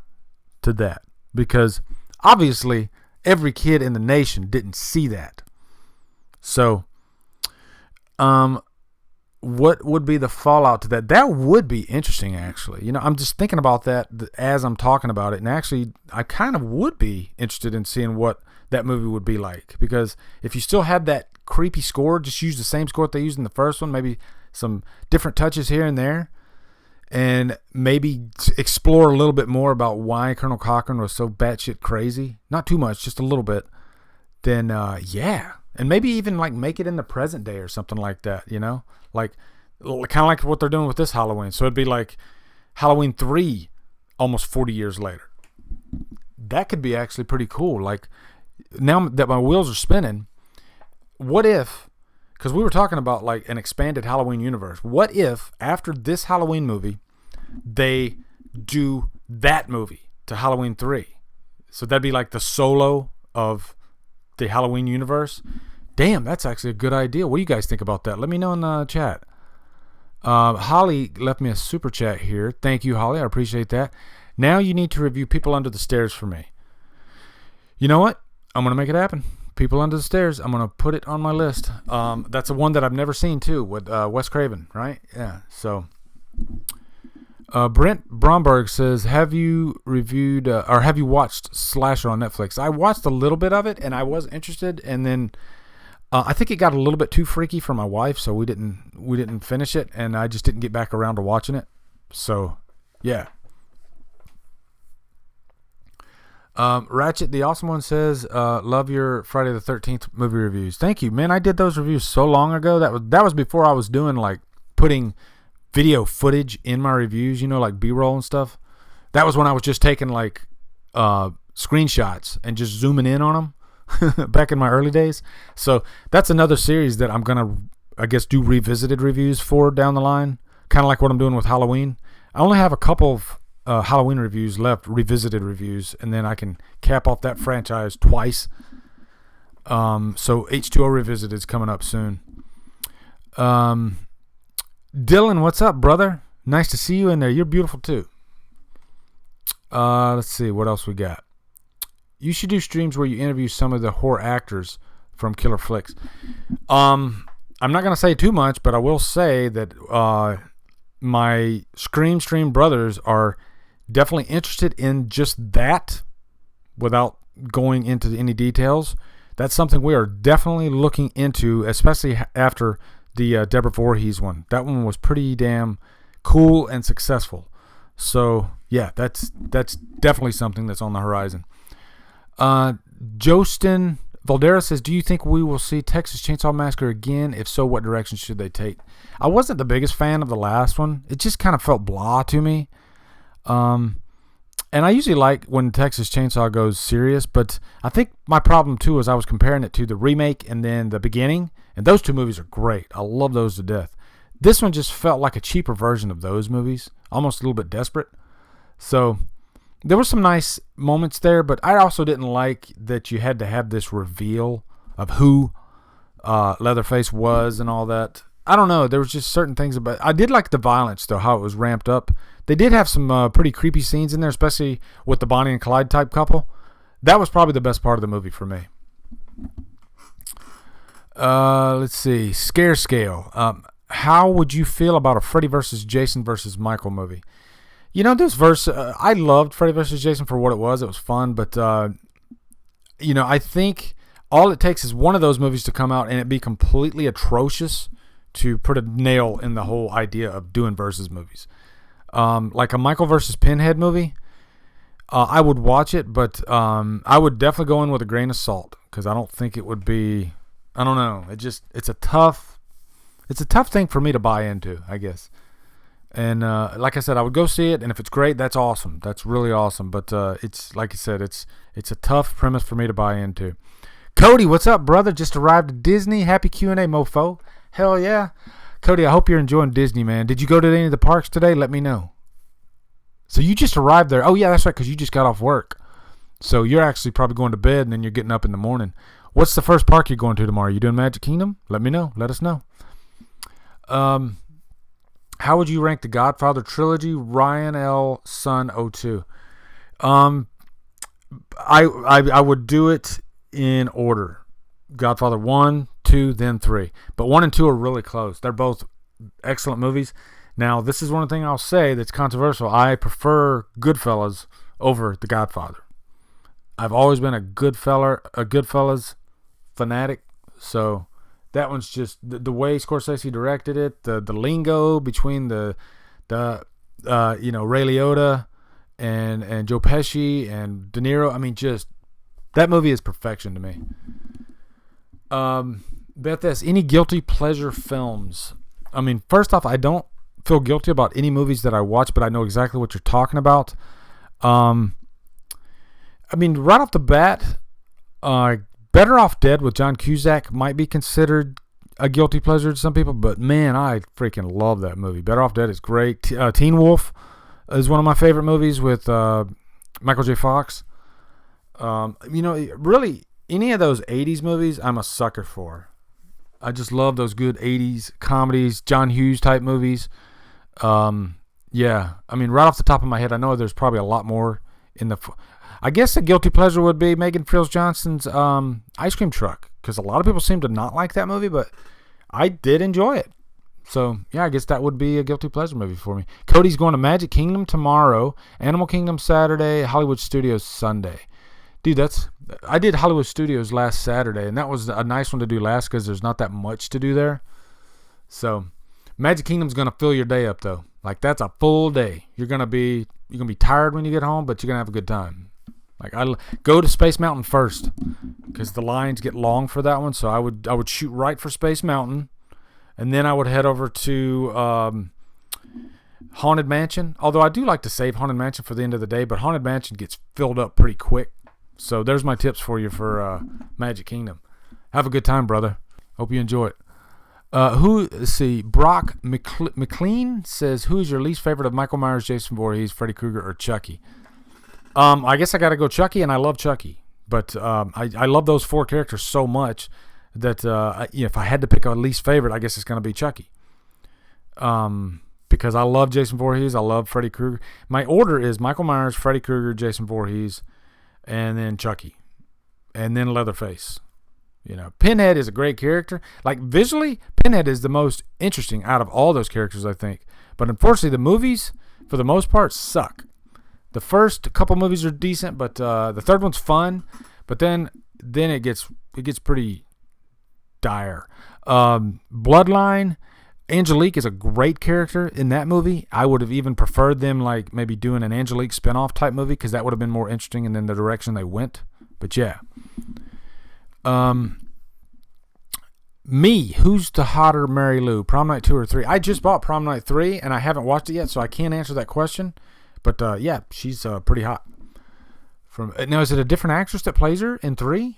to that? Because obviously every kid in the nation didn't see that. So what would be the fallout to that? That would be interesting, actually. You know, I'm just thinking about that as I'm talking about it, and actually, I kind of would be interested in seeing what that movie would be like, because if you still had that creepy score, just use the same score that they used in the first one, maybe some different touches here and there, and maybe explore a little bit more about why Colonel Cochran was so batshit crazy. Not too much, just a little bit. Then, yeah. And maybe even like make it in the present day or something like that, you know? Like, kind of like what they're doing with this Halloween. So it'd be like Halloween 3 almost 40 years later. That could be actually pretty cool. Like, now that my wheels are spinning, what if, because we were talking about like an expanded Halloween universe, what if after this Halloween movie, they do that movie to Halloween 3? So that'd be like the solo of the Halloween universe. Damn, that's actually a good idea. What do you guys think about that? Let me know in the chat. Holly left me a super chat here. Thank you, Holly. I appreciate that. Now you need to review People Under the Stairs for me. You know what? I'm going to make it happen. People Under the Stairs. I'm going to put it on my list. That's the one that I've never seen, too, with Wes Craven, right? Yeah, so... Brent Bromberg says, have you reviewed or have you watched Slasher on Netflix? I watched a little bit of it and I was interested, and then I think it got a little bit too freaky for my wife, so we didn't finish it, and I just didn't get back around to watching it. So, yeah. Ratchet the Awesome One says, love your Friday the 13th movie reviews. Thank you, man. I did those reviews so long ago. That was before I was doing like putting video footage in my reviews, you know, like B-roll and stuff. That was when I was just taking like screenshots and just zooming in on them back in my early days. So that's another series that I'm gonna, I guess, do revisited reviews for down the line, kind of like what I'm doing with Halloween. I only have a couple of Halloween reviews left, revisited reviews, and then I can cap off that franchise twice. So H2O Revisited is coming up soon. Dylan, what's up, brother? Nice to see you in there. You're beautiful too. Let's see what else we got. You should do streams where you interview some of the horror actors from Killer Flicks. I'm not going to say too much, but I will say that my Scream Stream brothers are definitely interested in just that without going into any details. That's something we are definitely looking into, especially after the Deborah Voorhees one. That one was pretty damn cool and successful. So, yeah, that's definitely something that's on the horizon. Jostin Valdera says, do you think we will see Texas Chainsaw Massacre again? If so, what direction should they take? I wasn't the biggest fan of the last one. It just kind of felt blah to me. And I usually like when Texas Chainsaw goes serious, but I think my problem too is I was comparing it to the remake and then the beginning, and those two movies are great. I love those to death. This one just felt like a cheaper version of those movies, almost a little bit desperate. So there were some nice moments there, but I also didn't like that you had to have this reveal of who Leatherface was and all that. I don't know. There was just certain things about. I did like the violence though, how it was ramped up. They did have some pretty creepy scenes in there, especially with the Bonnie and Clyde type couple. That was probably the best part of the movie for me. Let's see. Scare scale. How would you feel about a Freddy versus Jason versus Michael movie? You know, this verse, I loved Freddy vs. Jason for what it was. It was fun, but, you know, I think all it takes is one of those movies to come out and it be completely atrocious to put a nail in the whole idea of doing versus movies. Like a Michael versus Pinhead movie, I would watch it, but I would definitely go in with a grain of salt because I don't think it would be, I don't know. It's a tough thing for me to buy into, I guess. And like I said, I would go see it, and if it's great, that's awesome. That's really awesome. But it's like I said, it's a tough premise for me to buy into. Cody, what's up, brother? Just arrived at Disney. Happy Q&A, mofo. Hell yeah. Cody, I hope you're enjoying Disney, man. Did you go to any of the parks today? Let me know. So you just arrived there. Oh, yeah, that's right, because you just got off work. So you're actually probably going to bed, and then you're getting up in the morning. What's the first park you're going to tomorrow? You doing Magic Kingdom? Let me know. Let us know. How would you rank the Godfather trilogy? Ryan L. Sun 02. I would do it in order. Godfather 1, 2, then 3. But 1 and 2 are really close. They're both excellent movies. Now, this is one thing I'll say that's controversial. I prefer Goodfellas over The Godfather. I've always been a Goodfellas fanatic. So that one's just the way Scorsese directed it, the lingo between the Ray Liotta and Joe Pesci and De Niro. I mean, just that movie is perfection to me. Beth S., any guilty pleasure films? I mean, first off, I don't feel guilty about any movies that I watch, but I know exactly what you're talking about. I mean, right off the bat, Better Off Dead with John Cusack might be considered a guilty pleasure to some people, but man, I freaking love that movie. Better Off Dead is great. Teen Wolf is one of my favorite movies with Michael J. Fox. Really, any of those 80s movies, I'm a sucker for. I just love those good 80s comedies, John Hughes type movies. Yeah, I mean, right off the top of my head, I know there's probably a lot more in the... I guess a guilty pleasure would be Megan Frills Johnson's Ice Cream Truck, because a lot of people seem to not like that movie, but I did enjoy it. So, yeah, I guess that would be a guilty pleasure movie for me. Cody's going to Magic Kingdom tomorrow, Animal Kingdom Saturday, Hollywood Studios Sunday. Dude, I did Hollywood Studios last Saturday, and that was a nice one to do last because there's not that much to do there. So, Magic Kingdom's going to fill your day up, though. Like, that's a full day. You're gonna be tired when you get home, but you're going to have a good time. Like, I go to Space Mountain first because the lines get long for that one. So I would shoot right for Space Mountain, and then I would head over to Haunted Mansion. Although I do like to save Haunted Mansion for the end of the day, but Haunted Mansion gets filled up pretty quick. So there's my tips for you for Magic Kingdom. Have a good time, brother. Hope you enjoy it. Let's see. Brock McLean says, who's your least favorite of Michael Myers, Jason Voorhees, Freddy Krueger, or Chucky? I guess I got to go Chucky, and I love Chucky. But I love those four characters so much that if I had to pick a least favorite, I guess it's going to be Chucky. Because I love Jason Voorhees. I love Freddy Krueger. My order is Michael Myers, Freddy Krueger, Jason Voorhees, and then Chucky. And then Leatherface. Pinhead is a great character. Like, visually, Pinhead is the most interesting out of all those characters, I think. But unfortunately, the movies, for the most part, suck. The first couple movies are decent, but the third one's fun. But then it gets pretty dire. Bloodline, Angelique is a great character in that movie. I would have even preferred them like maybe doing an Angelique spinoff type movie because that would have been more interesting and then the direction they went. But yeah. Me, who's the hotter Mary Lou? Prom Night 2 or 3? I just bought Prom Night 3 and I haven't watched it yet, so I can't answer that question. But yeah, she's pretty hot. Now, is it a different actress that plays her in 3?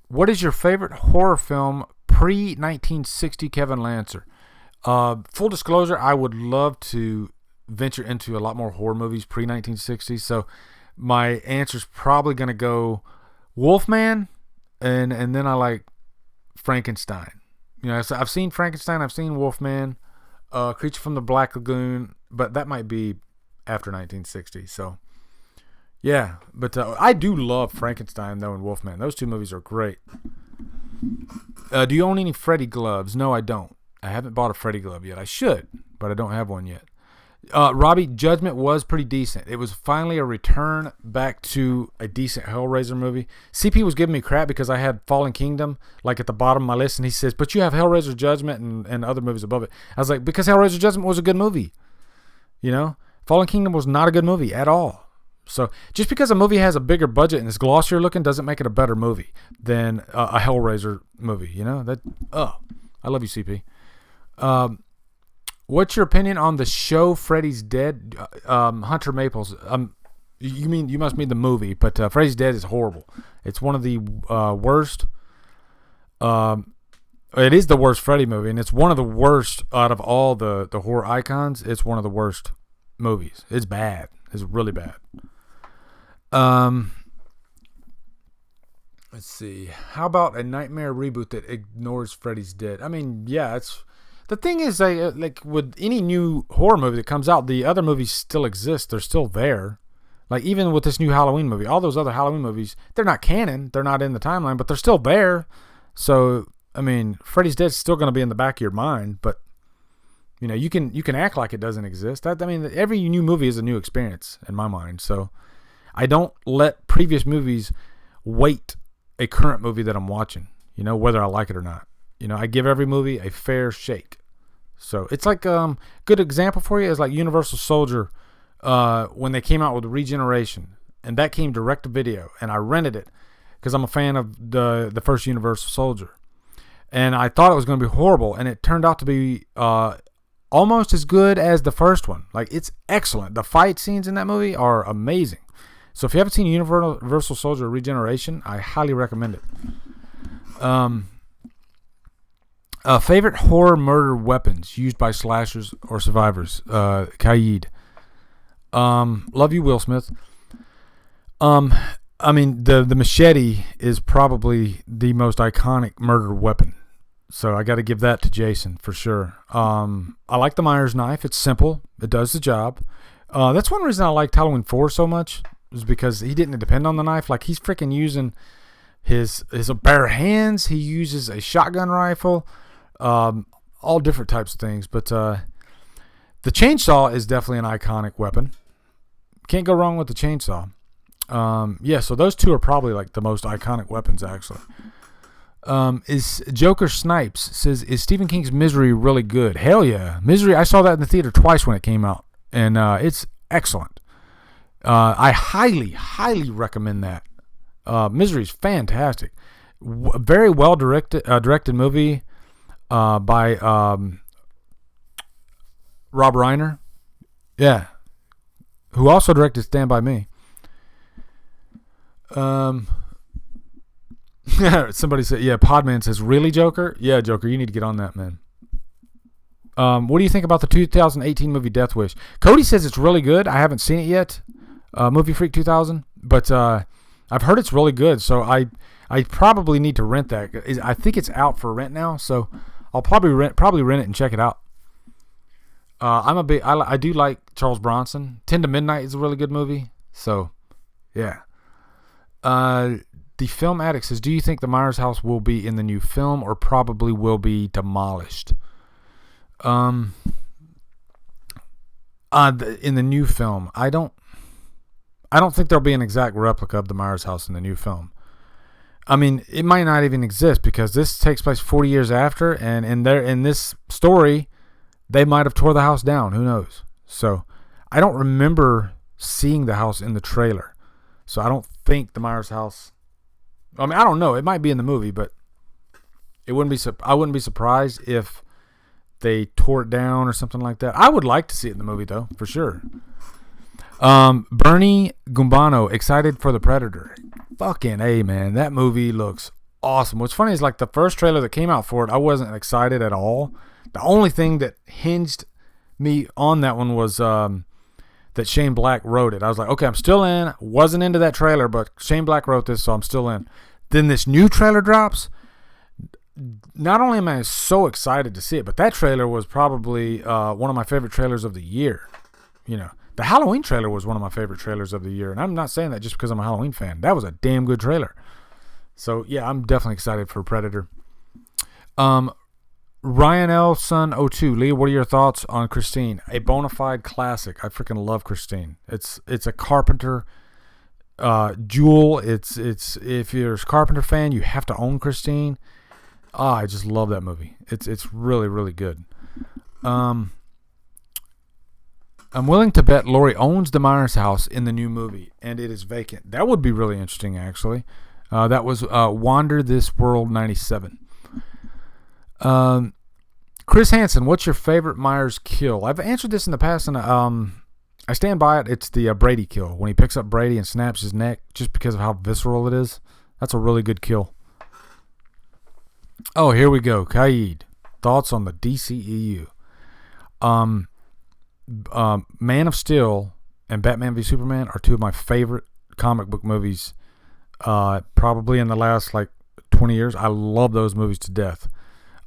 What is your favorite horror film pre-1960, Kevin Lancer? Full disclosure, I would love to venture into a lot more horror movies pre-1960s. So my answer's probably going to go Wolfman, and then I like Frankenstein. So I've seen Frankenstein, I've seen Wolfman, Creature from the Black Lagoon, but that might be after 1960. So yeah, but I do love Frankenstein though and Wolfman. Those two movies are great. Do you own any Freddy gloves? No, I don't. I haven't bought a Freddy glove yet. I should, but I don't have one yet. Robbie, Judgment was pretty decent. It was finally a return back to a decent Hellraiser movie. CP was giving me crap because I had Fallen Kingdom like at the bottom of my list, and he says, but you have Hellraiser Judgment and other movies above it. I was like, because Hellraiser Judgment was a good movie. Fallen Kingdom was not a good movie at all. So just because a movie has a bigger budget and is glossier looking doesn't make it a better movie than a Hellraiser movie. I love you, CP. What's your opinion on the show Freddy's Dead? Hunter Maples. You must mean the movie, but Freddy's Dead is horrible. It's one of the worst. It is the worst Freddy movie, and it's one of the worst out of all the horror icons. It's one of the worst movies. It's bad. It's really bad. Let's see. How about a Nightmare reboot that ignores Freddy's Dead? I mean, yeah, it's... The thing is, like with any new horror movie that comes out, the other movies still exist. They're still there. Like even with this new Halloween movie, all those other Halloween movies, they're not canon. They're not in the timeline, but they're still there. So I mean, Freddy's Dead's still going to be in the back of your mind, but you know, you can act like it doesn't exist. I mean, every new movie is a new experience in my mind. So I don't let previous movies weight a current movie that I'm watching, you know, whether I like it or not. You know, I give every movie a fair shake. So it's like good example for you is like Universal Soldier when they came out with Regeneration, and that came direct to video, and I rented it because I'm a fan of the first Universal Soldier, and I thought it was going to be horrible, and it turned out to be almost as good as the first one. Like, it's excellent. The fight scenes in that movie are amazing. So if you haven't seen Universal Soldier Regeneration, I highly recommend it. Favorite horror murder weapons used by slashers or survivors? Kaid. Love you, Will Smith. I mean, the machete is probably the most iconic murder weapon. So I got to give that to Jason for sure. I like the Meyers knife. It's simple. It does the job. That's one reason I liked Halloween 4 so much, is because he didn't depend on the knife. Like, he's freaking using his bare hands. He uses a shotgun rifle. All different types of things. But the chainsaw is definitely an iconic weapon. Can't go wrong with the chainsaw. Yeah, so those two are probably like the most iconic weapons, actually. Is Joker Snipes says, is Stephen King's Misery really good? Hell yeah. Misery, I saw that in the theater twice when it came out, and it's excellent. I highly recommend that. Misery's fantastic. Very well directed movie by Rob Reiner. Yeah. Who also directed Stand By Me. Somebody said, yeah, Podman says, really, Joker? Yeah, Joker, you need to get on that, man. What do you think about the 2018 movie Death Wish? Cody says it's really good. I haven't seen it yet. Movie Freak 2000. But I've heard it's really good, so I probably need to rent that. I think it's out for rent now, so I'll probably rent it and check it out. I do like Charles Bronson. 10 to Midnight is a really good movie. So, yeah. The Film Addict says, do you think the Meyers House will be in the new film or probably will be demolished? In the new film, I don't think there'll be an exact replica of the Meyers House in the new film. I mean, it might not even exist because this takes place 40 years after, and in this story, they might have tore the house down. Who knows? So, I don't remember seeing the house in the trailer. So, I don't think the Meyers House... I mean, I don't know. It might be in the movie, but I wouldn't be surprised if they tore it down or something like that. I would like to see it in the movie, though, for sure. Bernie Gumbano, excited for The Predator. Fucking A, man. That movie looks awesome. What's funny is, like, the first trailer that came out for it, I wasn't excited at all. The only thing that hinged me on that one was that Shane Black wrote it. I was like, okay, I'm still in. Wasn't into that trailer, but Shane Black wrote this, so I'm still in. Then this new trailer drops. Not only am I so excited to see it, but that trailer was probably one of my favorite trailers of the year. You know, the Halloween trailer was one of my favorite trailers of the year, and I'm not saying that just because I'm a Halloween fan. That was a damn good trailer. So, yeah, I'm definitely excited for Predator. Ryan L. Sun 02. Lee, what are your thoughts on Christine? A bona fide classic. I freaking love Christine. It's a Carpenter jewel. It's if you're a Carpenter fan, you have to own Christine. I just love that movie. It's really, really good. I'm willing to bet Lori owns the Meyers House in the new movie, and it is vacant. That would be really interesting, actually. That was Wander This World 97. Chris Hansen, what's your favorite Myers kill? I've answered this in the past, and I stand by it. It's the Brady kill. When he picks up Brady and snaps his neck just because of how visceral it is. That's a really good kill. Oh, here we go. Kaid, thoughts on the DCEU? Man of Steel and Batman v Superman are two of my favorite comic book movies probably in the last 20 years. I love those movies to death.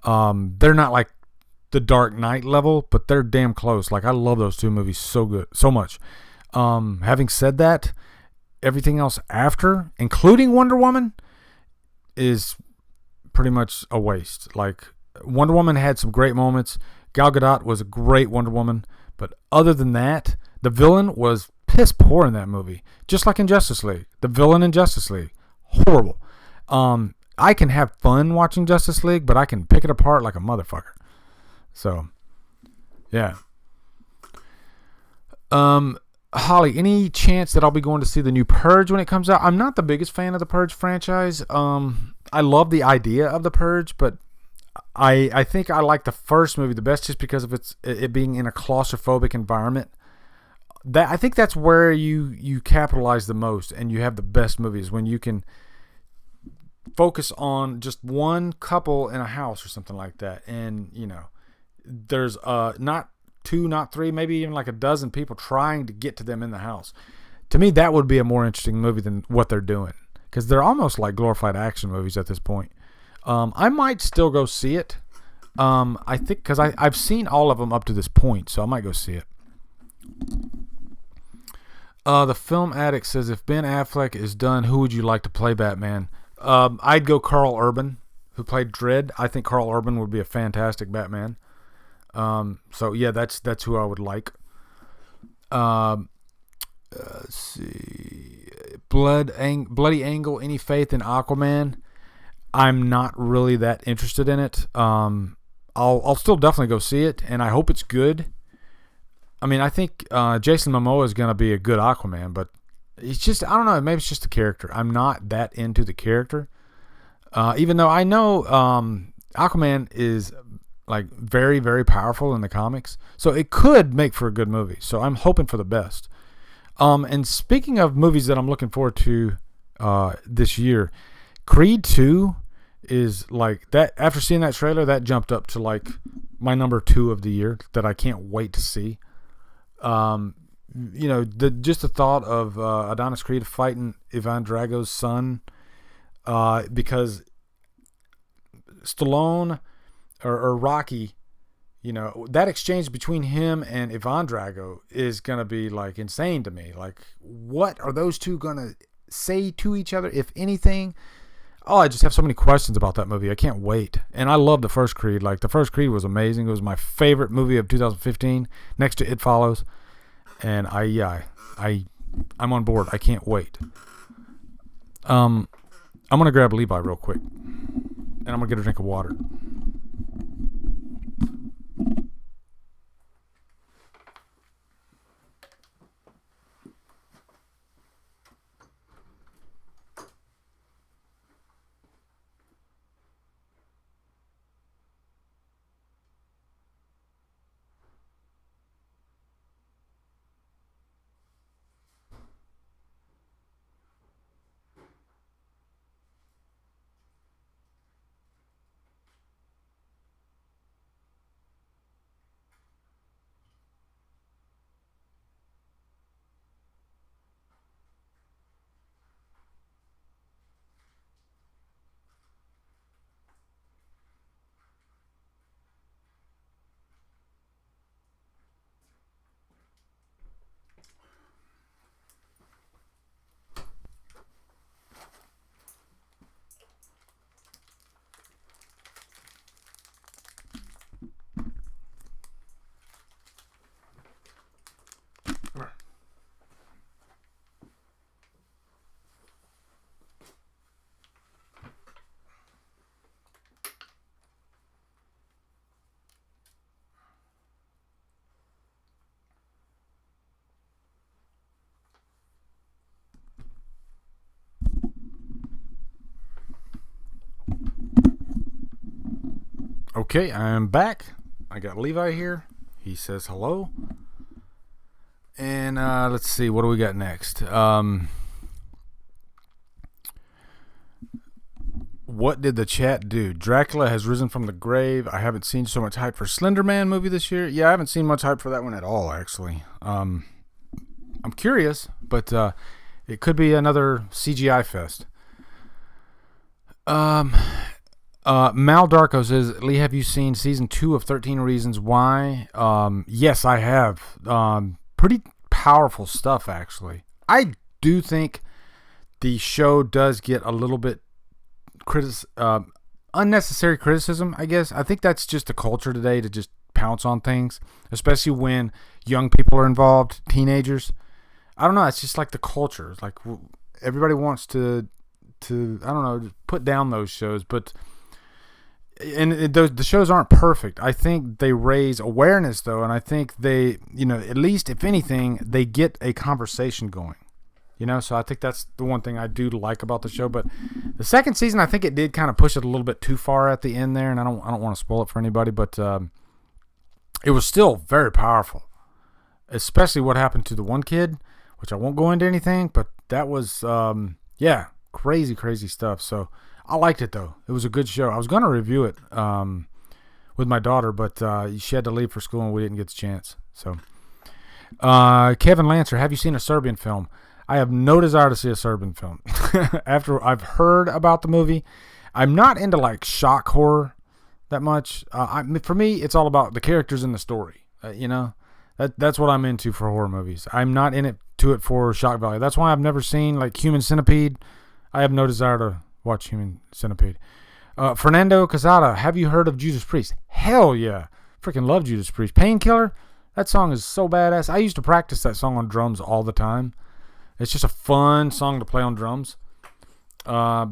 They're not like the Dark Knight level, but they're damn close. I love those two movies so much. Having said that, everything else after, including Wonder Woman, is pretty much a waste. Like, Wonder Woman had some great moments. Gal Gadot was a great Wonder Woman. But other than that, the villain was piss poor in that movie. Just like in Justice League. The villain in Justice League. Horrible. I can have fun watching Justice League, but I can pick it apart like a motherfucker. So, yeah. Holly, any chance that I'll be going to see the new Purge when it comes out? I'm not the biggest fan of the Purge franchise. I love the idea of the Purge, but I think I like the first movie the best just because of it being in a claustrophobic environment. I think that's where you capitalize the most and you have the best movies, when you can focus on just one couple in a house or something like that. And, there's not 2, not 3, maybe even like a dozen people trying to get to them in the house. To me, that would be a more interesting movie than what they're doing, because they're almost like glorified action movies at this point. I might still go see it. I think because I've seen all of them up to this point, so I might go see it. The Film Addict says, if Ben Affleck is done, who would you like to play Batman? I'd go Karl Urban, who played Dredd. I think Karl Urban would be a fantastic Batman. So yeah, that's who I would like. Let's see, Bloody Angle. Any faith in Aquaman? I'm not really that interested in it. I'll still definitely go see it, and I hope it's good. I mean, I think Jason Momoa is gonna be a good Aquaman, but it's just, I don't know. Maybe it's just the character. I'm not that into the character, even though I know Aquaman is like very, very powerful in the comics, so it could make for a good movie. So I'm hoping for the best. And speaking of movies that I'm looking forward to this year, Creed 2 is like that. After seeing that trailer, that jumped up to like my number 2 of the year that I can't wait to see. Just the thought of Adonis Creed fighting Ivan Drago's son, because Stallone or Rocky, that exchange between him and Ivan Drago is gonna be like insane to me. Like, what are those two gonna say to each other, if anything? Oh, I just have so many questions about that movie. I can't wait. And I love the first Creed. Like, the first Creed was amazing. It was my favorite movie of 2015, next to It Follows. And I'm on board. I can't wait. I'm gonna grab Levi real quick, and I'm gonna get a drink of water. Okay, I'm back. I got Levi here. He says hello. And let's see, what do we got next? What did the chat do? Dracula has risen from the grave. I haven't seen so much hype for Slender Man movie this year. Yeah, I haven't seen much hype for that one at all, actually. I'm curious, but it could be another CGI fest. Mal Darko says, Lee, have you seen season 2 of 13 Reasons Why? Yes, I have. Pretty powerful stuff, actually. I do think the show does get a little bit unnecessary criticism, I guess. I think that's just the culture today, to just pounce on things, especially when young people are involved, teenagers. I don't know. It's just like the culture. It's like everybody wants to I don't know, put down those shows, but the shows aren't perfect. I think they raise awareness, though, and I think they, at least if anything, they get a conversation going. So I think that's the one thing I do like about the show. But the second season, I think it did kind of push it a little bit too far at the end there, and I don't want to spoil it for anybody, but it was still very powerful, especially what happened to the one kid, which I won't go into anything, but that was crazy stuff. So I liked it, though. It was a good show. I was going to review it with my daughter, but she had to leave for school and we didn't get the chance. So Kevin Lancer, have you seen a Serbian film? I have no desire to see a Serbian film. After I've heard about the movie, I'm not into like shock horror that much. For me, it's all about the characters in the story. That's what I'm into for horror movies. I'm not in it for shock value. That's why I've never seen like Human Centipede. I have no desire to watch Human Centipede. Fernando Quezada, have you heard of Judas Priest? Hell yeah. Freaking love Judas Priest. Painkiller, that song is so badass. I used to practice that song on drums all the time. It's just a fun song to play on drums. I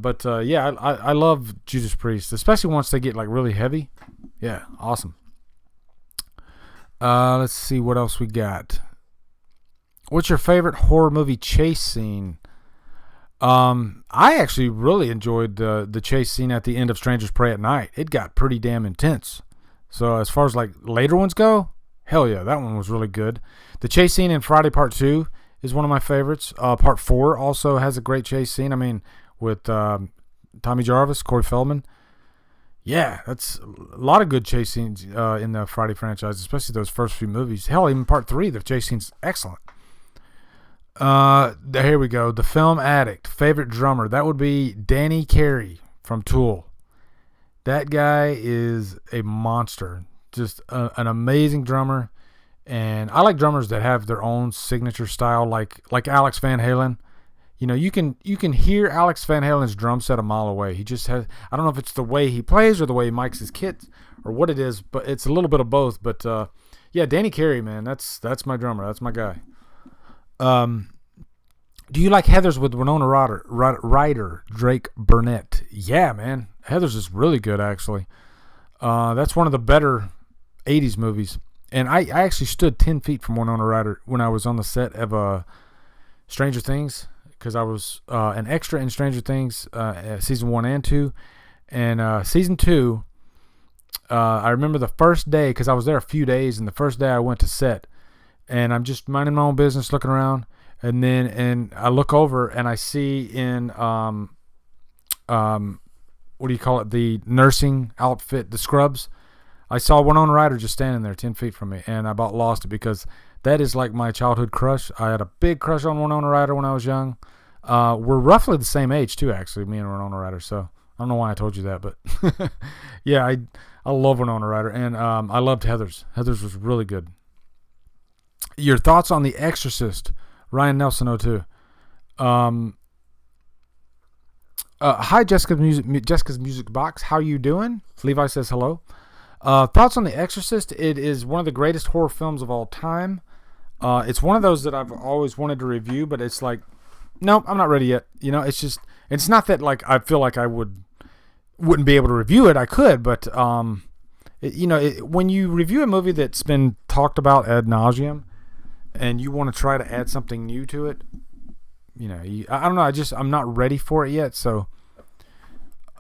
love Judas Priest, especially once they get like really heavy. Yeah, awesome. Let's see what else we got. What's your favorite horror movie chase scene? I actually really enjoyed the chase scene at the end of Strangers Pray at Night. It got pretty damn intense. So as far as like later ones go, hell yeah, that one was really good. The chase scene in Friday Part 2 is one of my favorites. Part 4 also has a great chase scene. I mean, with Tommy Jarvis, Corey Feldman. Yeah, that's a lot of good chase scenes in the Friday franchise, especially those first few movies. Hell, even Part 3, the chase scene's excellent. Here we go. The Film Addict. Favorite drummer. That would be Danny Carey from Tool. That guy is a monster. Just an amazing drummer. And I like drummers that have their own signature style, like Alex Van Halen. You can hear Alex Van Halen's drum set a mile away. He just has, I don't know if it's the way he plays or the way he mics his kit or what it is, but it's a little bit of both. But Danny Carey, man, that's my drummer. That's my guy. Do you like Heathers with Winona Ryder, Drake Burnett? Yeah, man. Heathers is really good, actually. That's one of the better 80s movies. And I actually stood 10 feet from Winona Ryder when I was on the set of Stranger Things, because I was an extra in Stranger Things season 1 and 2. And season 2, I remember the first day, because I was there a few days, and the first day I went to set, and I'm just minding my own business, looking around, and I look over and I see in what do you call it, the nursing outfit, the scrubs, I saw Winona Ryder just standing there 10 feet from me, and I about lost it, because that is like my childhood crush. I had a big crush on Winona Ryder when I was young. We're roughly the same age too, actually, me and Winona Ryder, so I don't know why I told you that, but yeah, I love Winona Ryder, and I loved Heathers. Heathers was really good. Your thoughts on The Exorcist? Ryan Nelson 02. Hi, Jessica's Music Box. How you doing? Levi says hello. Thoughts on The Exorcist? It is one of the greatest horror films of all time. It's one of those that I've always wanted to review, but it's like, nope, I'm not ready yet. It's not that like I feel like I wouldn't be able to review it. I could, but when you review a movie that's been talked about ad nauseum, and you want to try to add something new to it, I don't know. I'm not ready for it yet. So,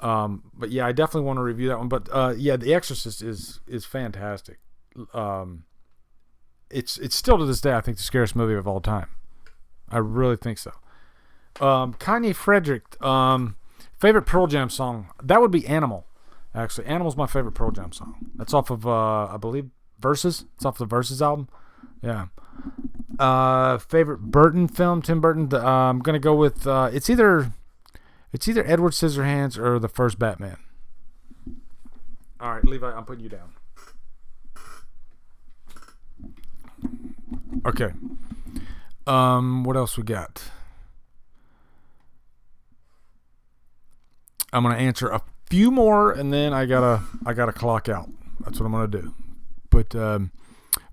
but yeah, I definitely want to review that one. But The Exorcist is fantastic. It's still to this day, I think, the scariest movie of all time. I really think so. Kanye Frederick, favorite Pearl Jam song? That would be Animal. Actually, Animal's my favorite Pearl Jam song. That's off of I believe Versus. It's off the Versus album. Yeah. Favorite Burton film? Tim Burton. I'm gonna go with it's either Edward Scissorhands or the first Batman. All right, Levi, I'm putting you down. Okay. What else we got? I'm gonna answer few more, and then I gotta clock out. That's what I'm gonna do. But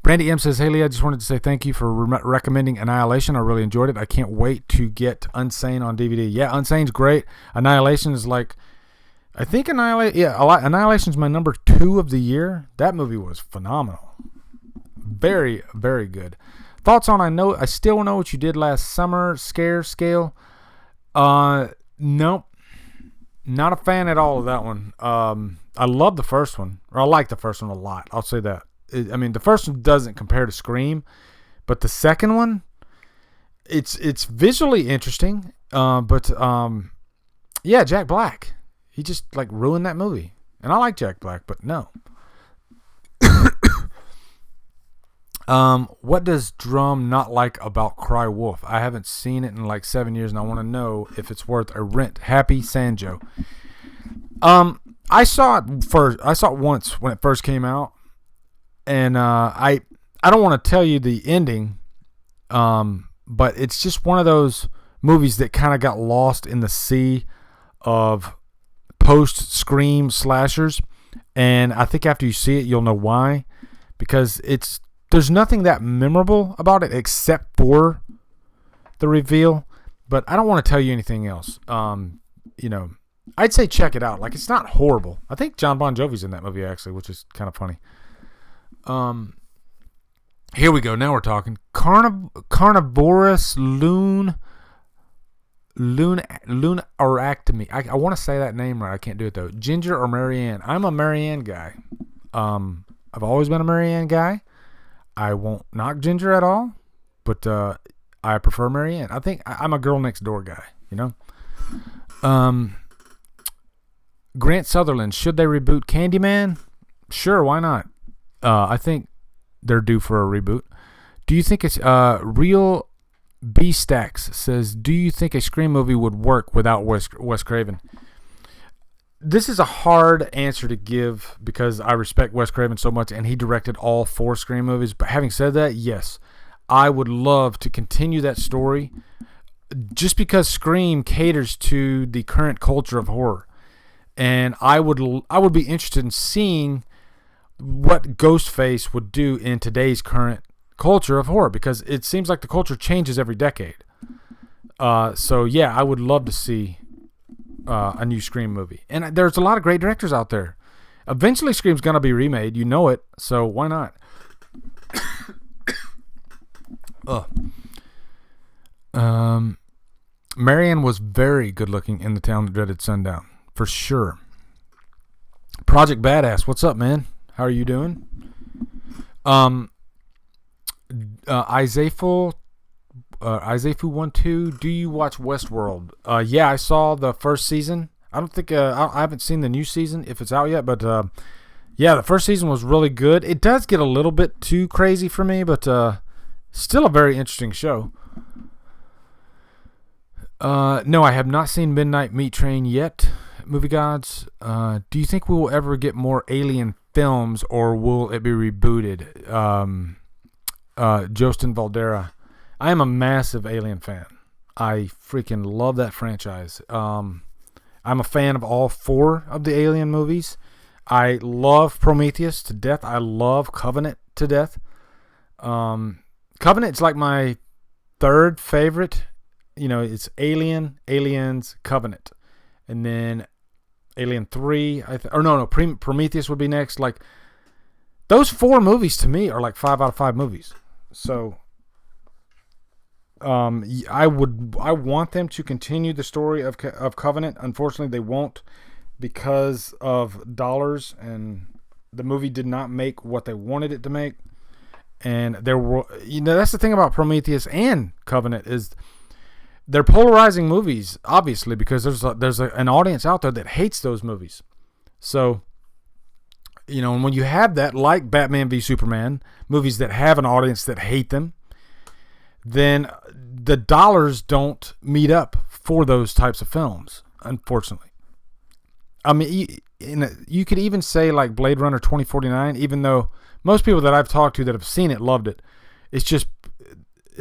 Brandy M says, "Hey Lee, I just wanted to say thank you for recommending Annihilation. I really enjoyed it. I can't wait to get Unsane on DVD. Yeah, Unsane's great. Annihilation is like, I think Annihilation's my number 2 of the year. That movie was phenomenal. Very, very good. Thoughts on I Still Know What You Did Last Summer, Scare Scale? Nope. Not a fan at all of that one. I love the first one, or I like the first one a lot. I'll say that. The first one doesn't compare to Scream, but the second one, it's visually interesting. Yeah, Jack Black, he just like ruined that movie, and I like Jack Black, but no. What does Drum not like about Cry Wolf? I haven't seen it in like 7 years, and I want to know if it's worth a rent. Happy Sanjo. I saw it once when it first came out, and I don't want to tell you the ending, but it's just one of those movies that kind of got lost in the sea of post-Scream slashers, and I think after you see it, you'll know why, because there's nothing that memorable about it except for the reveal, but I don't want to tell you anything else. I'd say check it out. Like, it's not horrible. I think John Bon Jovi's in that movie, actually, which is kind of funny. Here we go. Now we're talking. Carnivorous Oractomy. I want to say that name right. I can't do it, though. Ginger or Marianne? I'm a Marianne guy. I've always been a Marianne guy. I won't knock Ginger at all, but I prefer Marianne. I think I'm a girl next door guy, Grant Sutherland, should they reboot Candyman? Sure, why not? I think they're due for a reboot. Do you think it's Real B-Stacks says, do you think a Scream movie would work without Wes Craven? This is a hard answer to give because I respect Wes Craven so much, and he directed all 4 Scream movies. But having said that, yes, I would love to continue that story just because Scream caters to the current culture of horror. And I would be interested in seeing what Ghostface would do in today's current culture of horror, because it seems like the culture changes every decade. So, yeah, I would love to see a new Scream movie. And there's a lot of great directors out there. Eventually Scream's going to be remade. You know it. So why not? Marianne was very good looking in The Town That Dreaded Sundown. For sure. Project Badass. What's up, man? How are you doing? Isaifu12, do you watch Westworld? Yeah, I saw the first season. I don't think I haven't seen the new season if it's out yet, but yeah, the first season was really good. It does get a little bit too crazy for me, but still a very interesting show. No, I have not seen Midnight Meat Train yet, Movie Gods. Do you think we will ever get more Alien films, or will it be rebooted? Jostin Valdera. I am a massive Alien fan. I freaking love that franchise. I'm a fan of all 4 of the Alien movies. I love Prometheus to death. I love Covenant to death. Covenant's like my 3rd favorite. It's Alien, Aliens, Covenant. And then Alien 3. Prometheus would be next. Like, those 4 movies to me are like 5 out of 5 movies. So I want them to continue the story of Covenant. Unfortunately, they won't because of dollars, and the movie did not make what they wanted it to make. And there were, that's the thing about Prometheus and Covenant is they're polarizing movies, obviously, because there's an audience out there that hates those movies. So, and when you have that, like Batman v Superman, movies that have an audience that hate them, then the dollars don't meet up for those types of films, unfortunately. I mean, you could even say like Blade Runner 2049, even though most people that I've talked to that have seen it loved it. It's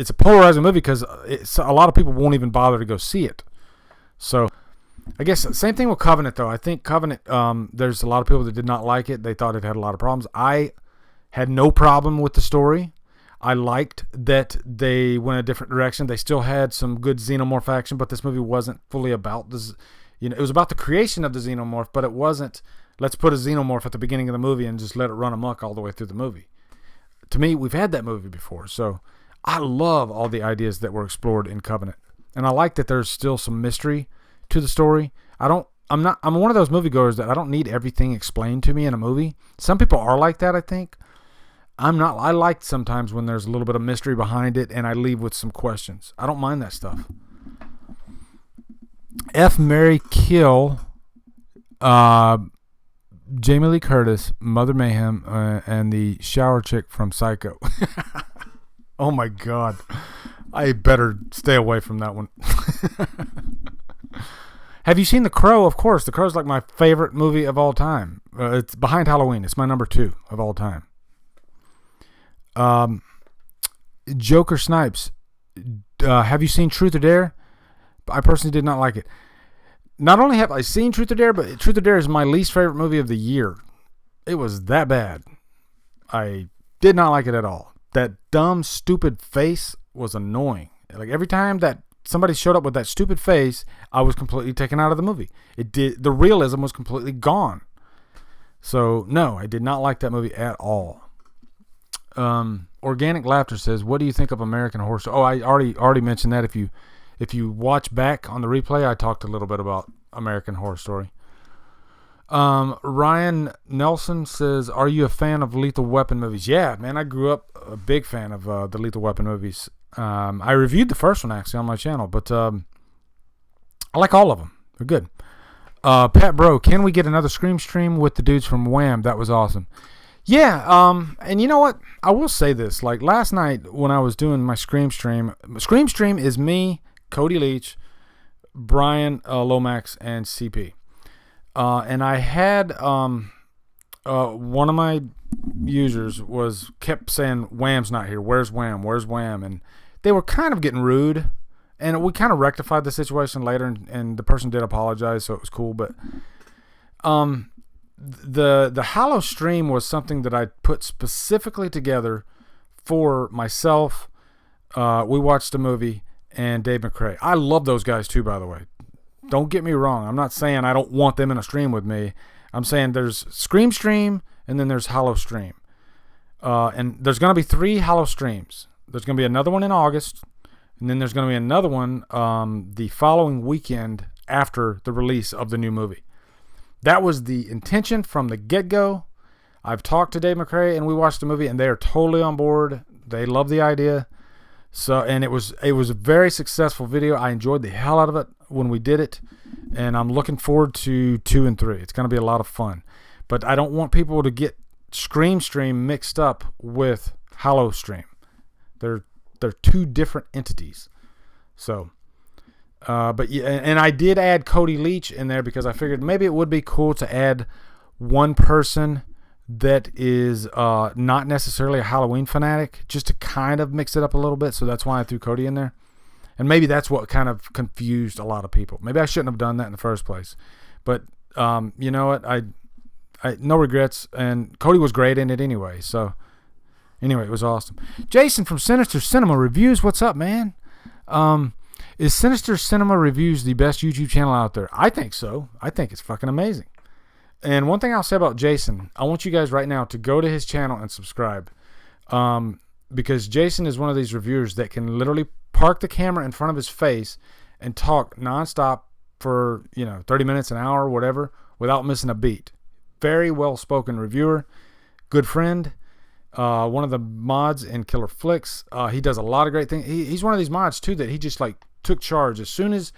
a polarizing movie because a lot of people won't even bother to go see it. So, I guess same thing with Covenant, though. I think Covenant, there's a lot of people that did not like it. They thought it had a lot of problems. I had no problem with the story. I liked that they went a different direction. They still had some good xenomorph action, but this movie wasn't fully about this. It was about the creation of the xenomorph, but it wasn't, let's put a xenomorph at the beginning of the movie and just let it run amok all the way through the movie. To me, we've had that movie before, so I love all the ideas that were explored in Covenant. And I like that there's still some mystery to the story. I'm one of those moviegoers that I don't need everything explained to me in a movie. Some people are like that, I think. I'm not. I like sometimes when there's a little bit of mystery behind it and I leave with some questions. I don't mind that stuff. F, Marry, Kill, Jamie Lee Curtis, Mother Mayhem, and the shower chick from Psycho. Oh my God. I better stay away from that one. Have you seen The Crow? Of course. The Crow's like my favorite movie of all time. It's behind Halloween. It's my number 2 of all time. Joker Snipes. Have you seen Truth or Dare? I personally did not like it. Not only have I seen Truth or Dare, but Truth or Dare is my least favorite movie of the year. It was that bad. I did not like it at all. That dumb, stupid face was annoying. Like every time that somebody showed up with that stupid face, I was completely taken out of the movie. The realism was completely gone. So no, I did not like that movie at all. Organic Laughter says, what do you think of American Horror Story? Oh, I already mentioned that. If you watch back on the replay, I talked a little bit about American Horror Story. Ryan Nelson says, are you a fan of Lethal Weapon movies? Yeah, man, I grew up a big fan of the Lethal Weapon movies. I reviewed the first one actually on my channel, but I like all of them. They're good. Pat Bro, can we get another Scream stream with the dudes from Wham? That was awesome. Yeah, and you know what? I will say this. Like last night when I was doing my Scream stream is me, Cody Leach, Brian Lomax, and CP. And I had one of my users kept saying, Wham's not here. Where's Wham? Where's Wham? And they were kind of getting rude. And we kind of rectified the situation later, and the person did apologize, so it was cool. But the Hollow stream was something that I put specifically together for myself. We watched a movie, and Dave McCray. I love those guys too, by the way. Don't get me wrong. I'm not saying I don't want them in a stream with me. I'm saying there's Scream stream, and then there's Hollow stream. And there's going to be 3 Hollow streams. There's going to be another one in August, and then there's going to be another one the following weekend after the release of the new movie. That was the intention from the get-go. I've talked to Dave McCray, and we watched the movie, and they are totally on board. They love the idea. And it was a very successful video. I enjoyed the hell out of it when we did it, and I'm looking forward to 2 and 3. It's going to be a lot of fun. But I don't want people to get Scream stream mixed up with Hollow stream. They're 2 different entities. So... but yeah, and I did add Cody Leach in there because I figured maybe it would be cool to add one person that is not necessarily a Halloween fanatic, just to kind of mix it up a little bit. So that's why I threw Cody in there. And maybe that's what kind of confused a lot of people. Maybe I shouldn't have done that in the first place. But you know what? I no regrets. And Cody was great in it anyway. So anyway, it was awesome. Jason from Sinister Cinema Reviews. What's up, man? Is Sinister Cinema Reviews the best YouTube channel out there? I think so. I think it's fucking amazing. And one thing I'll say about Jason, I want you guys right now to go to his channel and subscribe. Because Jason is one of these reviewers that can literally park the camera in front of his face and talk nonstop for, 30 minutes, an hour, whatever, without missing a beat. Very well-spoken reviewer. Good friend. One of the mods in Killer Flicks. He does a lot of great things. He's one of these mods, too, that he just, took charge. As soon as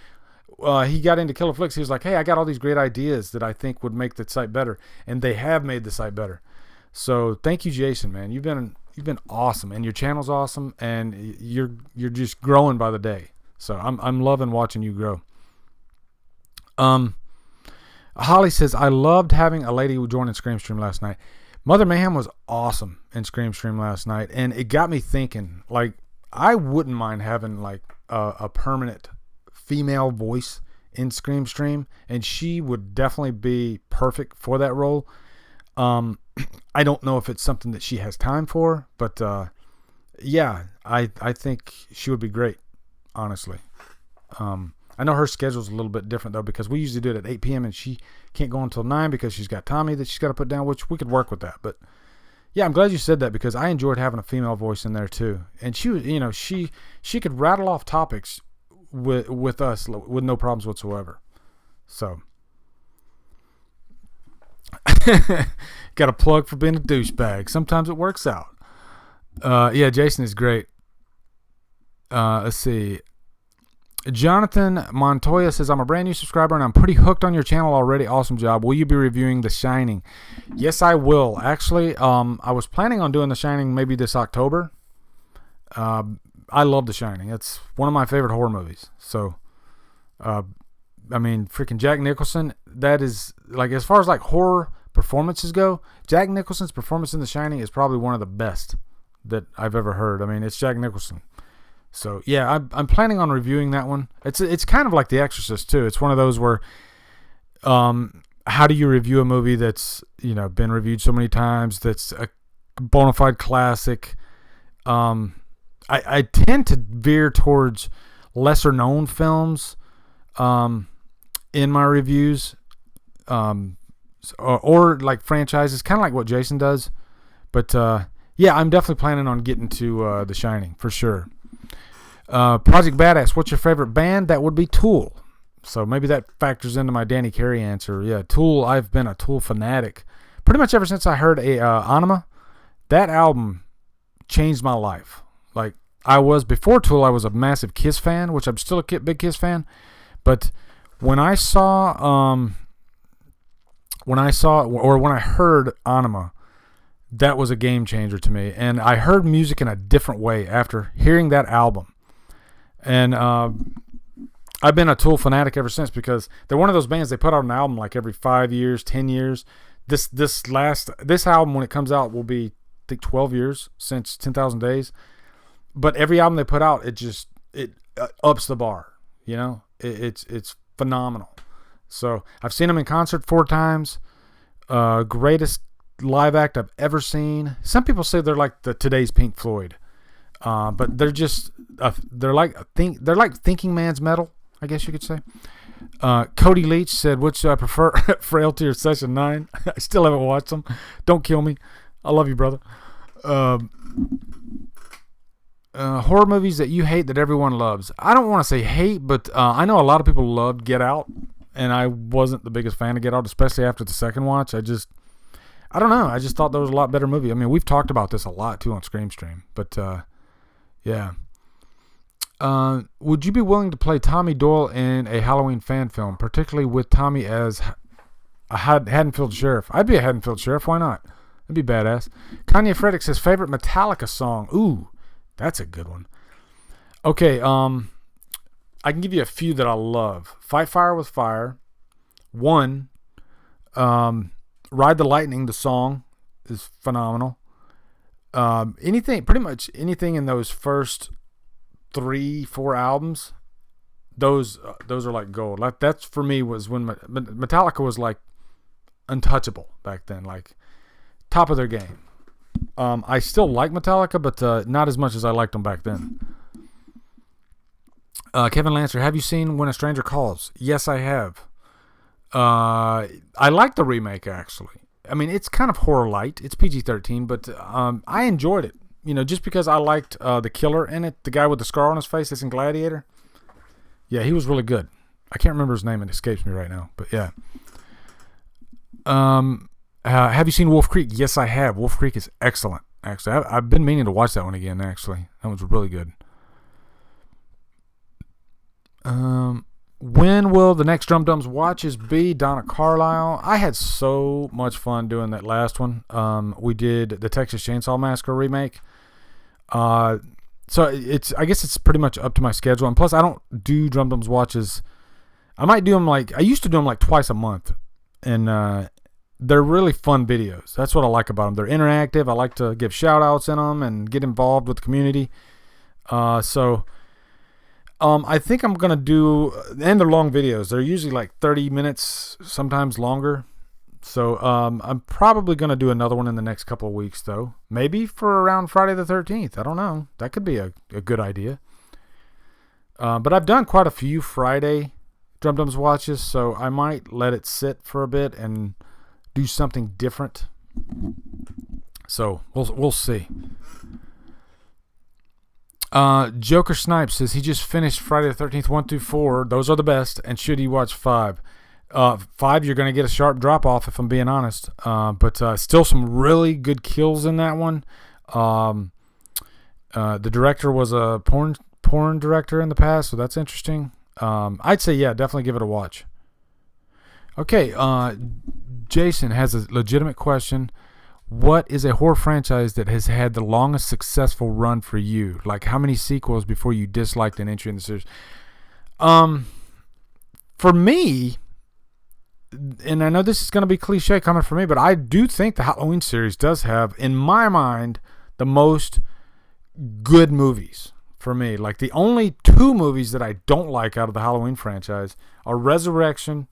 he got into Killer Flicks, he was like, hey, I got all these great ideas that I think would make the site better. And they have made the site better. So thank you, Jason, man. You've been awesome, and your channel's awesome, and you're just growing by the day. So I'm loving watching you grow. Holly says, I loved having a lady who joined in Scream Stream last night. Mother Mayhem was awesome in Scream Stream last night, and it got me thinking, I wouldn't mind having, a permanent female voice in Scream Stream, and she would definitely be perfect for that role. I don't know if it's something that she has time for, but yeah, I think she would be great, honestly. I know her schedule's a little bit different, though, because we usually do it at 8 p.m. and she can't go until 9 because she's got Tommy that she's got to put down, which we could work with that. But yeah, I'm glad you said that because I enjoyed having a female voice in there too. And she was, she could rattle off topics with us with no problems whatsoever. So got a plug for being a douchebag. Sometimes it works out. Yeah, Jason is great. Let's see. Jonathan Montoya says, I'm a brand new subscriber and I'm pretty hooked on your channel already. Awesome job. Will you be reviewing The Shining? Yes, I will. Actually, I was planning on doing The Shining maybe this October. I love The Shining. It's one of my favorite horror movies. So, I mean, freaking Jack Nicholson, that is, like, as far as, like, horror performances go, Jack Nicholson's performance in The Shining is probably one of the best that I've ever heard. I mean, it's Jack Nicholson. So, yeah, I'm planning on reviewing that one. It's kind of like The Exorcist, too. It's one of those where, how do you review a movie that's, been reviewed so many times, that's a bona fide classic? I tend to veer towards lesser-known films in my reviews, or like franchises, kind of like what Jason does. But, yeah, I'm definitely planning on getting to The Shining, for sure. Project Badass, what's your favorite band? That would be Tool. So maybe that factors into my Danny Carey answer. Yeah, Tool, I've been a Tool fanatic pretty much ever since I heard Anima. That album changed my life. Like, before Tool, I was a massive Kiss fan, which I'm still a big Kiss fan. But when I heard Anima, that was a game changer to me. And I heard music in a different way after hearing that album. And I've been a Tool fanatic ever since because they're one of those bands, they put out an album like every 5 years, 10 years. This album, when it comes out, will be, I think, 12 years since 10,000 Days. But every album they put out, it ups the bar. It's phenomenal. So I've seen them in concert 4 times. Greatest live act I've ever seen. Some people say they're like today's Pink Floyd. But they're just they're like Thinking Man's Metal, I guess you could say. Cody Leach said, which do I prefer, Frailty or Session 9? I still haven't watched them. Don't kill me. I love you, brother. Horror movies that you hate that everyone loves. I don't want to say hate, but I know a lot of people loved Get Out, and I wasn't the biggest fan of Get Out, especially after the second watch. I don't know. I just thought there was a lot better movie. I mean, we've talked about this a lot, too, on Scream Stream, but yeah. Would you be willing to play Tommy Doyle in a Halloween fan film, particularly with Tommy as a Haddonfield sheriff? I'd be a Haddonfield sheriff. Why not? That'd be badass. Kanye Frederick says, favorite Metallica song. Ooh, that's a good one. Okay, I can give you a few that I love. Fight Fire with Fire. One, Ride the Lightning, the song, is phenomenal. Pretty much anything in those first 3-4 albums, those are like gold. Like, that's for me was when Metallica was like untouchable back then, like top of their game. I still like Metallica, but not as much as I liked them back then. Kevin Lancer, have you seen When a Stranger Calls? Yes, I have. I like the remake, actually. I mean, it's kind of horror light. It's PG-13, but I enjoyed it. Just because I liked the killer in it, the guy with the scar on his face that's in Gladiator. Yeah, he was really good. I can't remember his name. It escapes me right now, but yeah. Have you seen Wolf Creek? Yes, I have. Wolf Creek is excellent, actually. I've been meaning to watch that one again, actually. That one's really good. When will the next Drumdums watches be? Donna Carlisle. I had so much fun doing that last one. We did the Texas Chainsaw Massacre remake. So I guess it's pretty much up to my schedule. And plus, I don't do Drumdums watches. I might do them I used to do them twice a month. And they're really fun videos. That's what I like about them. They're interactive. I like to give shout outs in them and get involved with the community. So I think I'm going to do, and they're long videos. They're usually like 30 minutes, sometimes longer. So I'm probably going to do another one in the next couple of weeks, though. Maybe for around Friday the 13th. I don't know. That could be a good idea. But I've done quite a few Friday Drumdums watches, so I might let it sit for a bit and do something different. So we'll see. Joker Snipe says he just finished Friday the 13th 1 through 4. Those are the best. And should he watch 5? 5, you're going to get a sharp drop off if I'm being honest. But still some really good kills in that one. The director was a porn director in the past, so that's interesting. I'd say, yeah, definitely give it a watch. Okay, Jason has a legitimate question. What is a horror franchise that has had the longest successful run for you? Like, how many sequels before you disliked an entry in the series? For me, and I know this is going to be cliche coming from me, but I do think the Halloween series does have, in my mind, the most good movies for me. Like, the only 2 movies that I don't like out of the Halloween franchise are Resurrection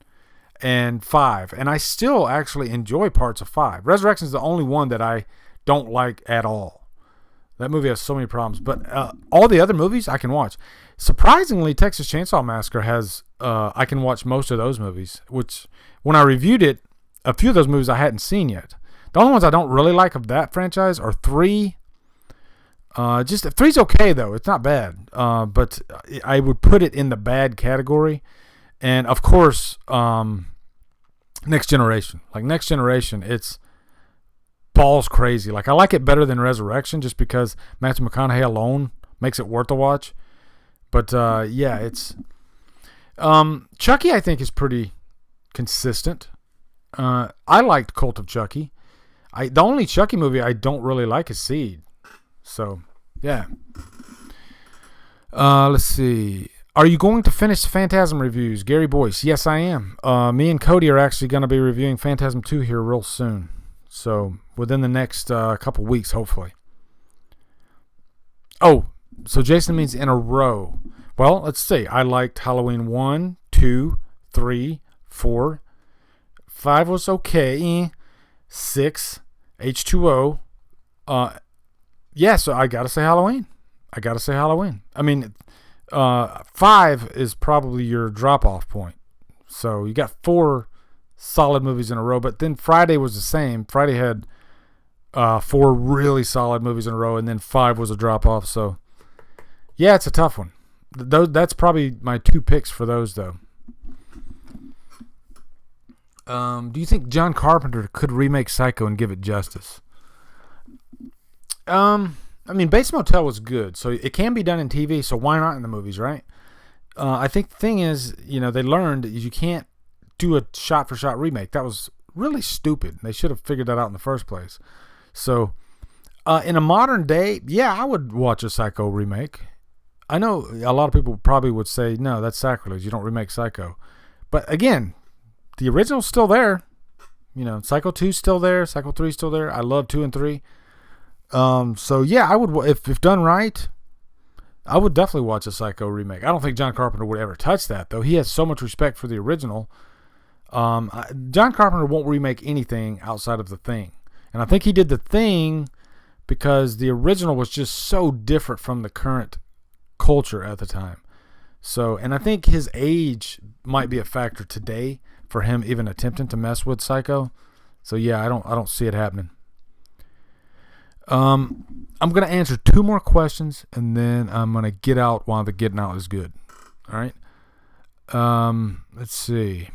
and 5, and I still actually enjoy parts of 5. Resurrection is the only one that I don't like at all. That movie has so many problems, but all the other movies I can watch. Surprisingly, Texas Chainsaw Massacre has I can watch most of those movies, which when I reviewed it, a few of those movies I hadn't seen yet. The only ones I don't really like of that franchise are 3. Just 3's okay though; it's not bad, but I would put it in the bad category. And of course, Next Generation. Like Next Generation, it's balls crazy. Like I like it better than Resurrection just because Matthew McConaughey alone makes it worth a watch. But yeah, it's Chucky. I think is pretty consistent. I liked Cult of Chucky. The only Chucky movie I don't really like is Seed. So yeah. Let's see. Are you going to finish Phantasm reviews? Gary Boyce. Yes, I am. Me and Cody are actually going to be reviewing Phantasm 2 here real soon. So, within the next couple weeks, hopefully. Oh, so Jason means in a row. Well, let's see. I liked Halloween 1, 2, 3, 4. 5 was okay. 6, H2O. Yeah, so I got to say Halloween. I mean... 5 is probably your drop-off point. So you got 4 solid movies in a row, but then Friday was the same. Friday had 4 really solid movies in a row, and then 5 was a drop-off. So yeah, it's a tough one. That's probably my 2 picks for those, though. Do you think John Carpenter could remake Psycho and give it justice? I mean, Bates Motel was good, so it can be done in TV, so why not in the movies, right? I think the thing is, they learned that you can't do a shot-for-shot remake. That was really stupid. They should have figured that out in the first place. So, in a modern day, yeah, I would watch a Psycho remake. I know a lot of people probably would say, no, that's sacrilege. You don't remake Psycho. But again, the original's still there. Psycho 2's still there. Psycho 3's still there. I love 2 and 3. So yeah, I would, if done right, I would definitely watch a Psycho remake. I don't think John Carpenter would ever touch that, though. He has so much respect for the original. John Carpenter won't remake anything outside of The Thing. And I think he did The Thing because the original was just so different from the current culture at the time. So, and I think his age might be a factor today for him even attempting to mess with Psycho. So yeah, I don't see it happening. I'm going to answer 2 more questions, and then I'm going to get out while the getting out is good. All right? Let's see.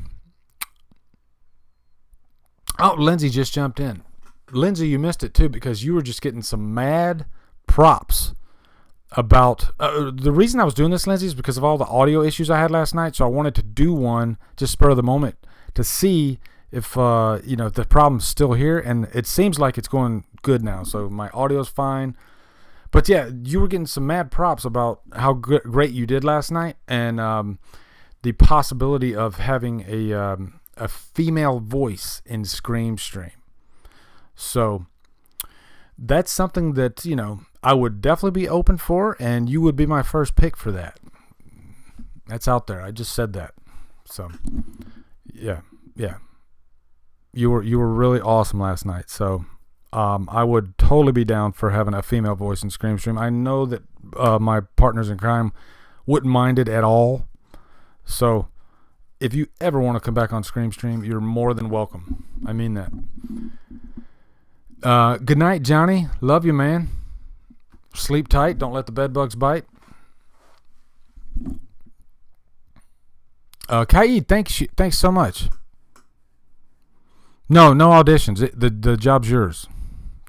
Oh, Lindsay just jumped in. Lindsay, you missed it, too, because you were just getting some mad props about... the reason I was doing this, Lindsay, is because of all the audio issues I had last night, so I wanted to do one just spur of the moment to see if the problem's still here, and it seems like it's going good now, so my audio's fine. But yeah, you were getting some mad props about how great you did last night, and the possibility of having a female voice in Scream Stream. So that's something that I would definitely be open for, and you would be my first pick for that. That's out there. I just said that. So, yeah. You were really awesome last night. So, I would totally be down for having a female voice in Scream Stream. I know that my partners in crime wouldn't mind it at all. So, if you ever want to come back on Scream Stream, you're more than welcome. I mean that. Good night, Johnny. Love you, man. Sleep tight. Don't let the bed bugs bite. Kaid, thanks so much. No auditions. The job's yours.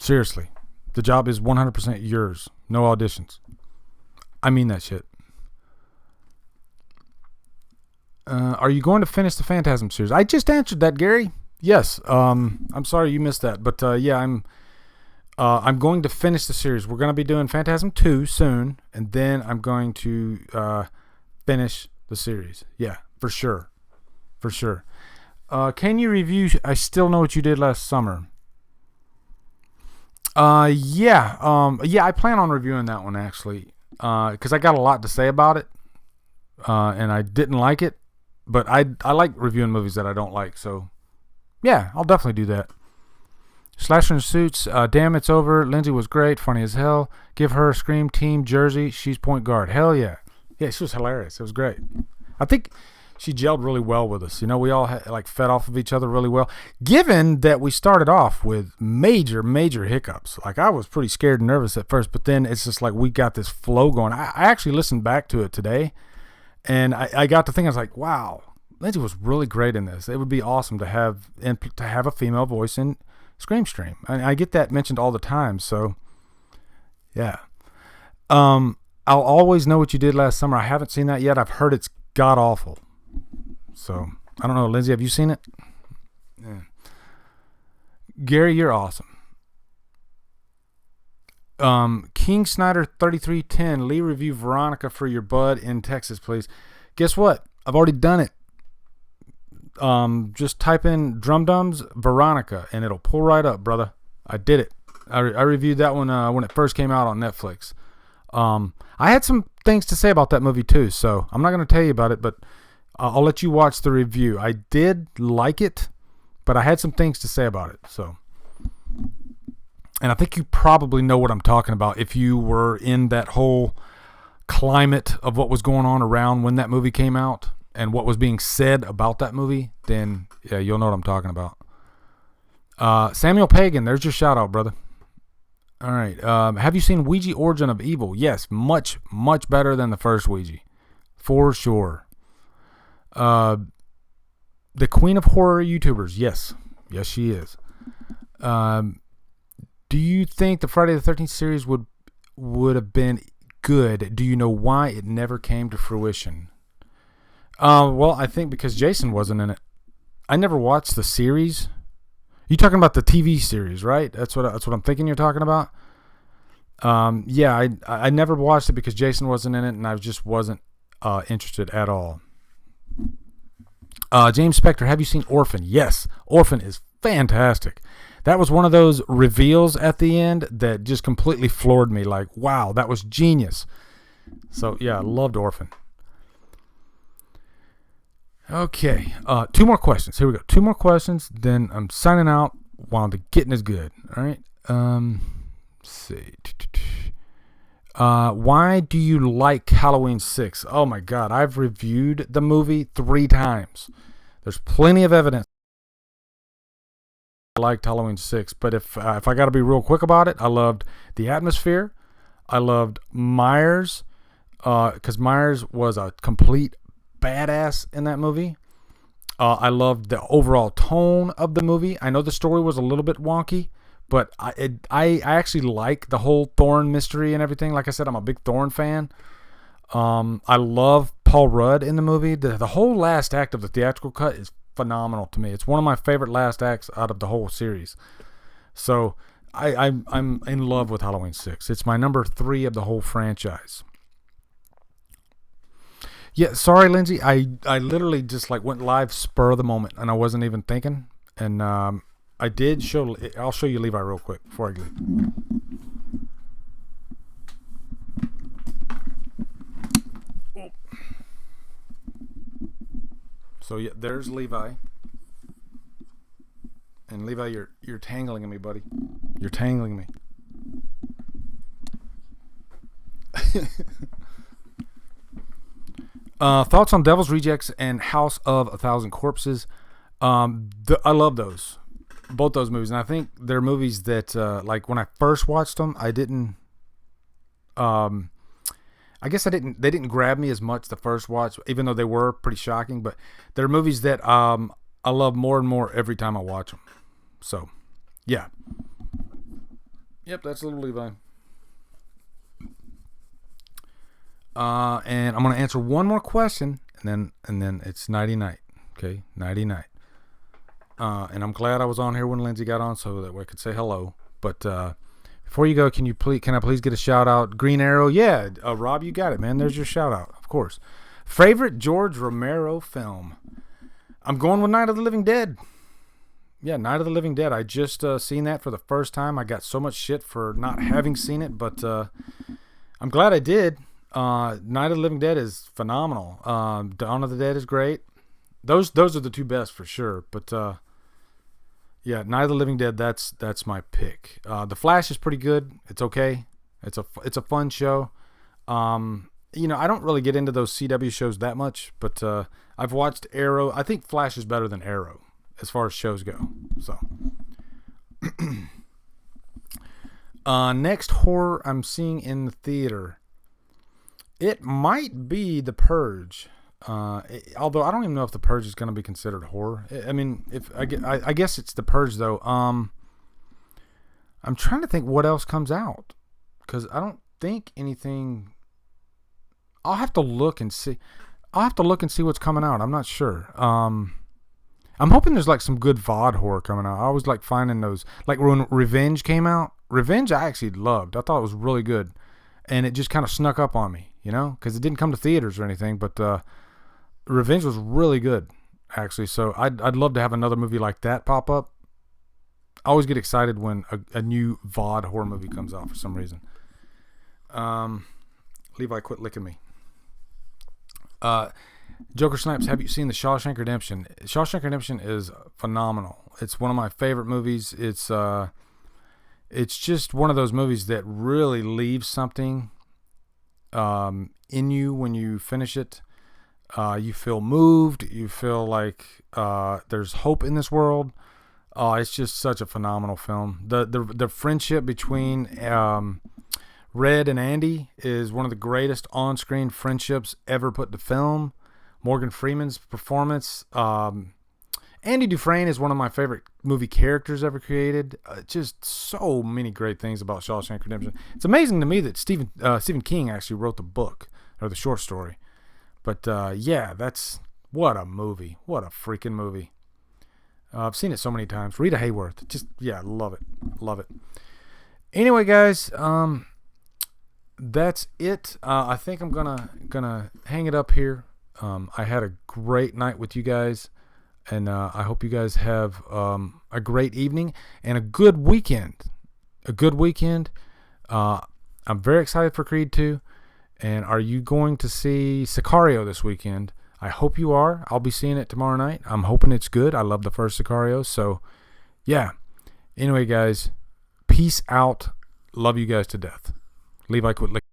Seriously. The job is 100% yours. No auditions. I mean that shit. Are you going to finish the Phantasm series? I just answered that, Gary. Yes. I'm sorry you missed that, but yeah, I'm going to finish the series. We're going to be doing Phantasm 2 soon, and then I'm going to finish the series. Yeah, for sure. Can you review I Still Know What You Did Last Summer? Yeah, I plan on reviewing that one, actually, because I got a lot to say about it, and I didn't like it, but I like reviewing movies that I don't like, so yeah, I'll definitely do that. Slasher in Suits, damn, it's over. Lindsay was great, funny as hell. Give her a Scream Team jersey. She's point guard. Hell yeah. Yeah, she was hilarious. It was great. I think she gelled really well with us. You know, we all fed off of each other really well. Given that we started off with major hiccups. Like, I was pretty scared and nervous at first, but then it's just like we got this flow going. I actually listened back to it today, and I got to think, I was like, wow, Lindsay was really great in this. It would be awesome to have a female voice in Scream Stream. And I get that mentioned all the time, so yeah. I'll Always Know What You Did Last Summer. I haven't seen that yet. I've heard it's god awful. So, I don't know. Lindsay, have you seen it? Yeah. Gary, you're awesome. King Snyder 3310, Lee review Veronica for your bud in Texas, please. Guess what? I've already done it. Just type in Drumdums Veronica and it'll pull right up, brother. I did it. I reviewed that one when it first came out on Netflix. I had some things to say about that movie too, so I'm not going to tell you about it, but I'll let you watch the review. I did like it, but I had some things to say about it. So, and I think you probably know what I'm talking about if you were in that whole climate of what was going on around when that movie came out and what was being said about that movie. Then yeah, you'll know what I'm talking about. Samuel Pagan, there's your shout out, brother. All right. Have you seen Ouija Origin of Evil? Yes, much better than the first Ouija, for sure. The Queen of Horror YouTubers. Yes, she is. Do you think the Friday the 13th series would have been good? Do you know why it never came to fruition? Well, I think because Jason wasn't in it. I never watched the series. You talking about the TV series, right? That's what I'm thinking you're talking about. Yeah, I never watched it because Jason wasn't in it, and I just wasn't interested at all. James Spector, have you seen Orphan? Yes, Orphan is fantastic. That was one of those reveals at the end that just completely floored me. Like, wow, that was genius. So yeah, I loved Orphan. Okay, 2 more questions. Here we go. 2 more questions, then I'm signing out while the getting is good. All right. Let's see. Why do you like Halloween 6? Oh my God, I've reviewed the movie 3 times. There's plenty of evidence I liked Halloween 6, but if I got to be real quick about it, I loved the atmosphere. I loved Meyers, because Meyers was a complete badass in that movie. I loved the overall tone of the movie. I know the story was a little bit wonky, but I actually like the whole Thorn mystery and everything. Like I said, I'm a big Thorn fan. I love Paul Rudd in the movie. The whole last act of the theatrical cut is phenomenal to me. It's one of my favorite last acts out of the whole series. So I'm in love with Halloween 6. It's my number 3 of the whole franchise. Yeah, sorry, Lindsay. I literally just went live spur of the moment, and I wasn't even thinking. And I did show. I'll show you Levi real quick before I leave. So yeah, there's Levi. And Levi, you're tangling me, buddy. You're tangling me. Thoughts on Devil's Rejects and House of a Thousand Corpses. I love those. Both those movies. And I think they're movies that, like, when I first watched them, I didn't... I guess they didn't grab me as much the first watch, even though they were pretty shocking. But they're movies that I love more and more every time I watch them. So, yeah. Yep, that's little Levi. And I'm gonna answer one more question, and then it's nighty night. Okay, nighty night. And I'm glad I was on here when Lindsay got on, so that way I could say hello. But before you go, can I please get a shout out? Green Arrow, yeah. Rob, you got it, man. There's your shout out, of course. Favorite George Romero film? I'm going with Night of the Living Dead. Yeah, Night of the Living Dead. I just seen that for the first time. I got so much shit for not having seen it, but I'm glad I did. Night of the Living Dead is phenomenal. Dawn of the Dead is great. Those are the two best for sure. But yeah, Night of the Living Dead. That's my pick. The Flash is pretty good. It's okay. It's a fun show. You know, I don't really get into those CW shows that much, but I've watched Arrow. I think Flash is better than Arrow as far as shows go. So next horror I'm seeing in the theater. It might be The Purge, although I don't even know if The Purge is going to be considered horror. I mean, I guess it's The Purge though. I'm trying to think what else comes out, because I don't think anything. I'll have to look and see. What's coming out. I'm not sure. I'm hoping there's like some good VOD horror coming out. I always like finding those. Like when Revenge came out. Revenge I actually loved. I thought it was really good, and it just kind of snuck up on me. You know, because it didn't come to theaters or anything, but Revenge was really good, actually. So I'd love to have another movie like that pop up. I always get excited when a new VOD horror movie comes out for some reason. Levi, quit licking me. Joker Snipes, have you seen The Shawshank Redemption? Shawshank Redemption is phenomenal. It's one of my favorite movies. It's just one of those movies that really leaves something in you when you finish it. You feel moved. You feel like there's hope in this world. It's just such a phenomenal film. The friendship between Red and Andy is one of the greatest on-screen friendships ever put to film. Morgan Freeman's performance. Andy Dufresne is one of my favorite movie characters ever created. Just so many great things about Shawshank Redemption. It's amazing to me that Stephen King actually wrote the book, or the short story. But yeah, what a movie. What a freaking movie. I've seen it so many times. Rita Hayworth. Just, yeah, love it. Love it. Anyway, guys, that's it. I think I'm gonna hang it up here. I had a great night with you guys, and I hope you guys have a great evening and a good weekend. I'm very excited for Creed 2. And are you going to see Sicario this weekend? I hope you are. I'll be seeing it tomorrow night. I'm hoping it's good. I love the first Sicario. So, yeah. Anyway, guys, peace out. Love you guys to death. Levi, quit licking.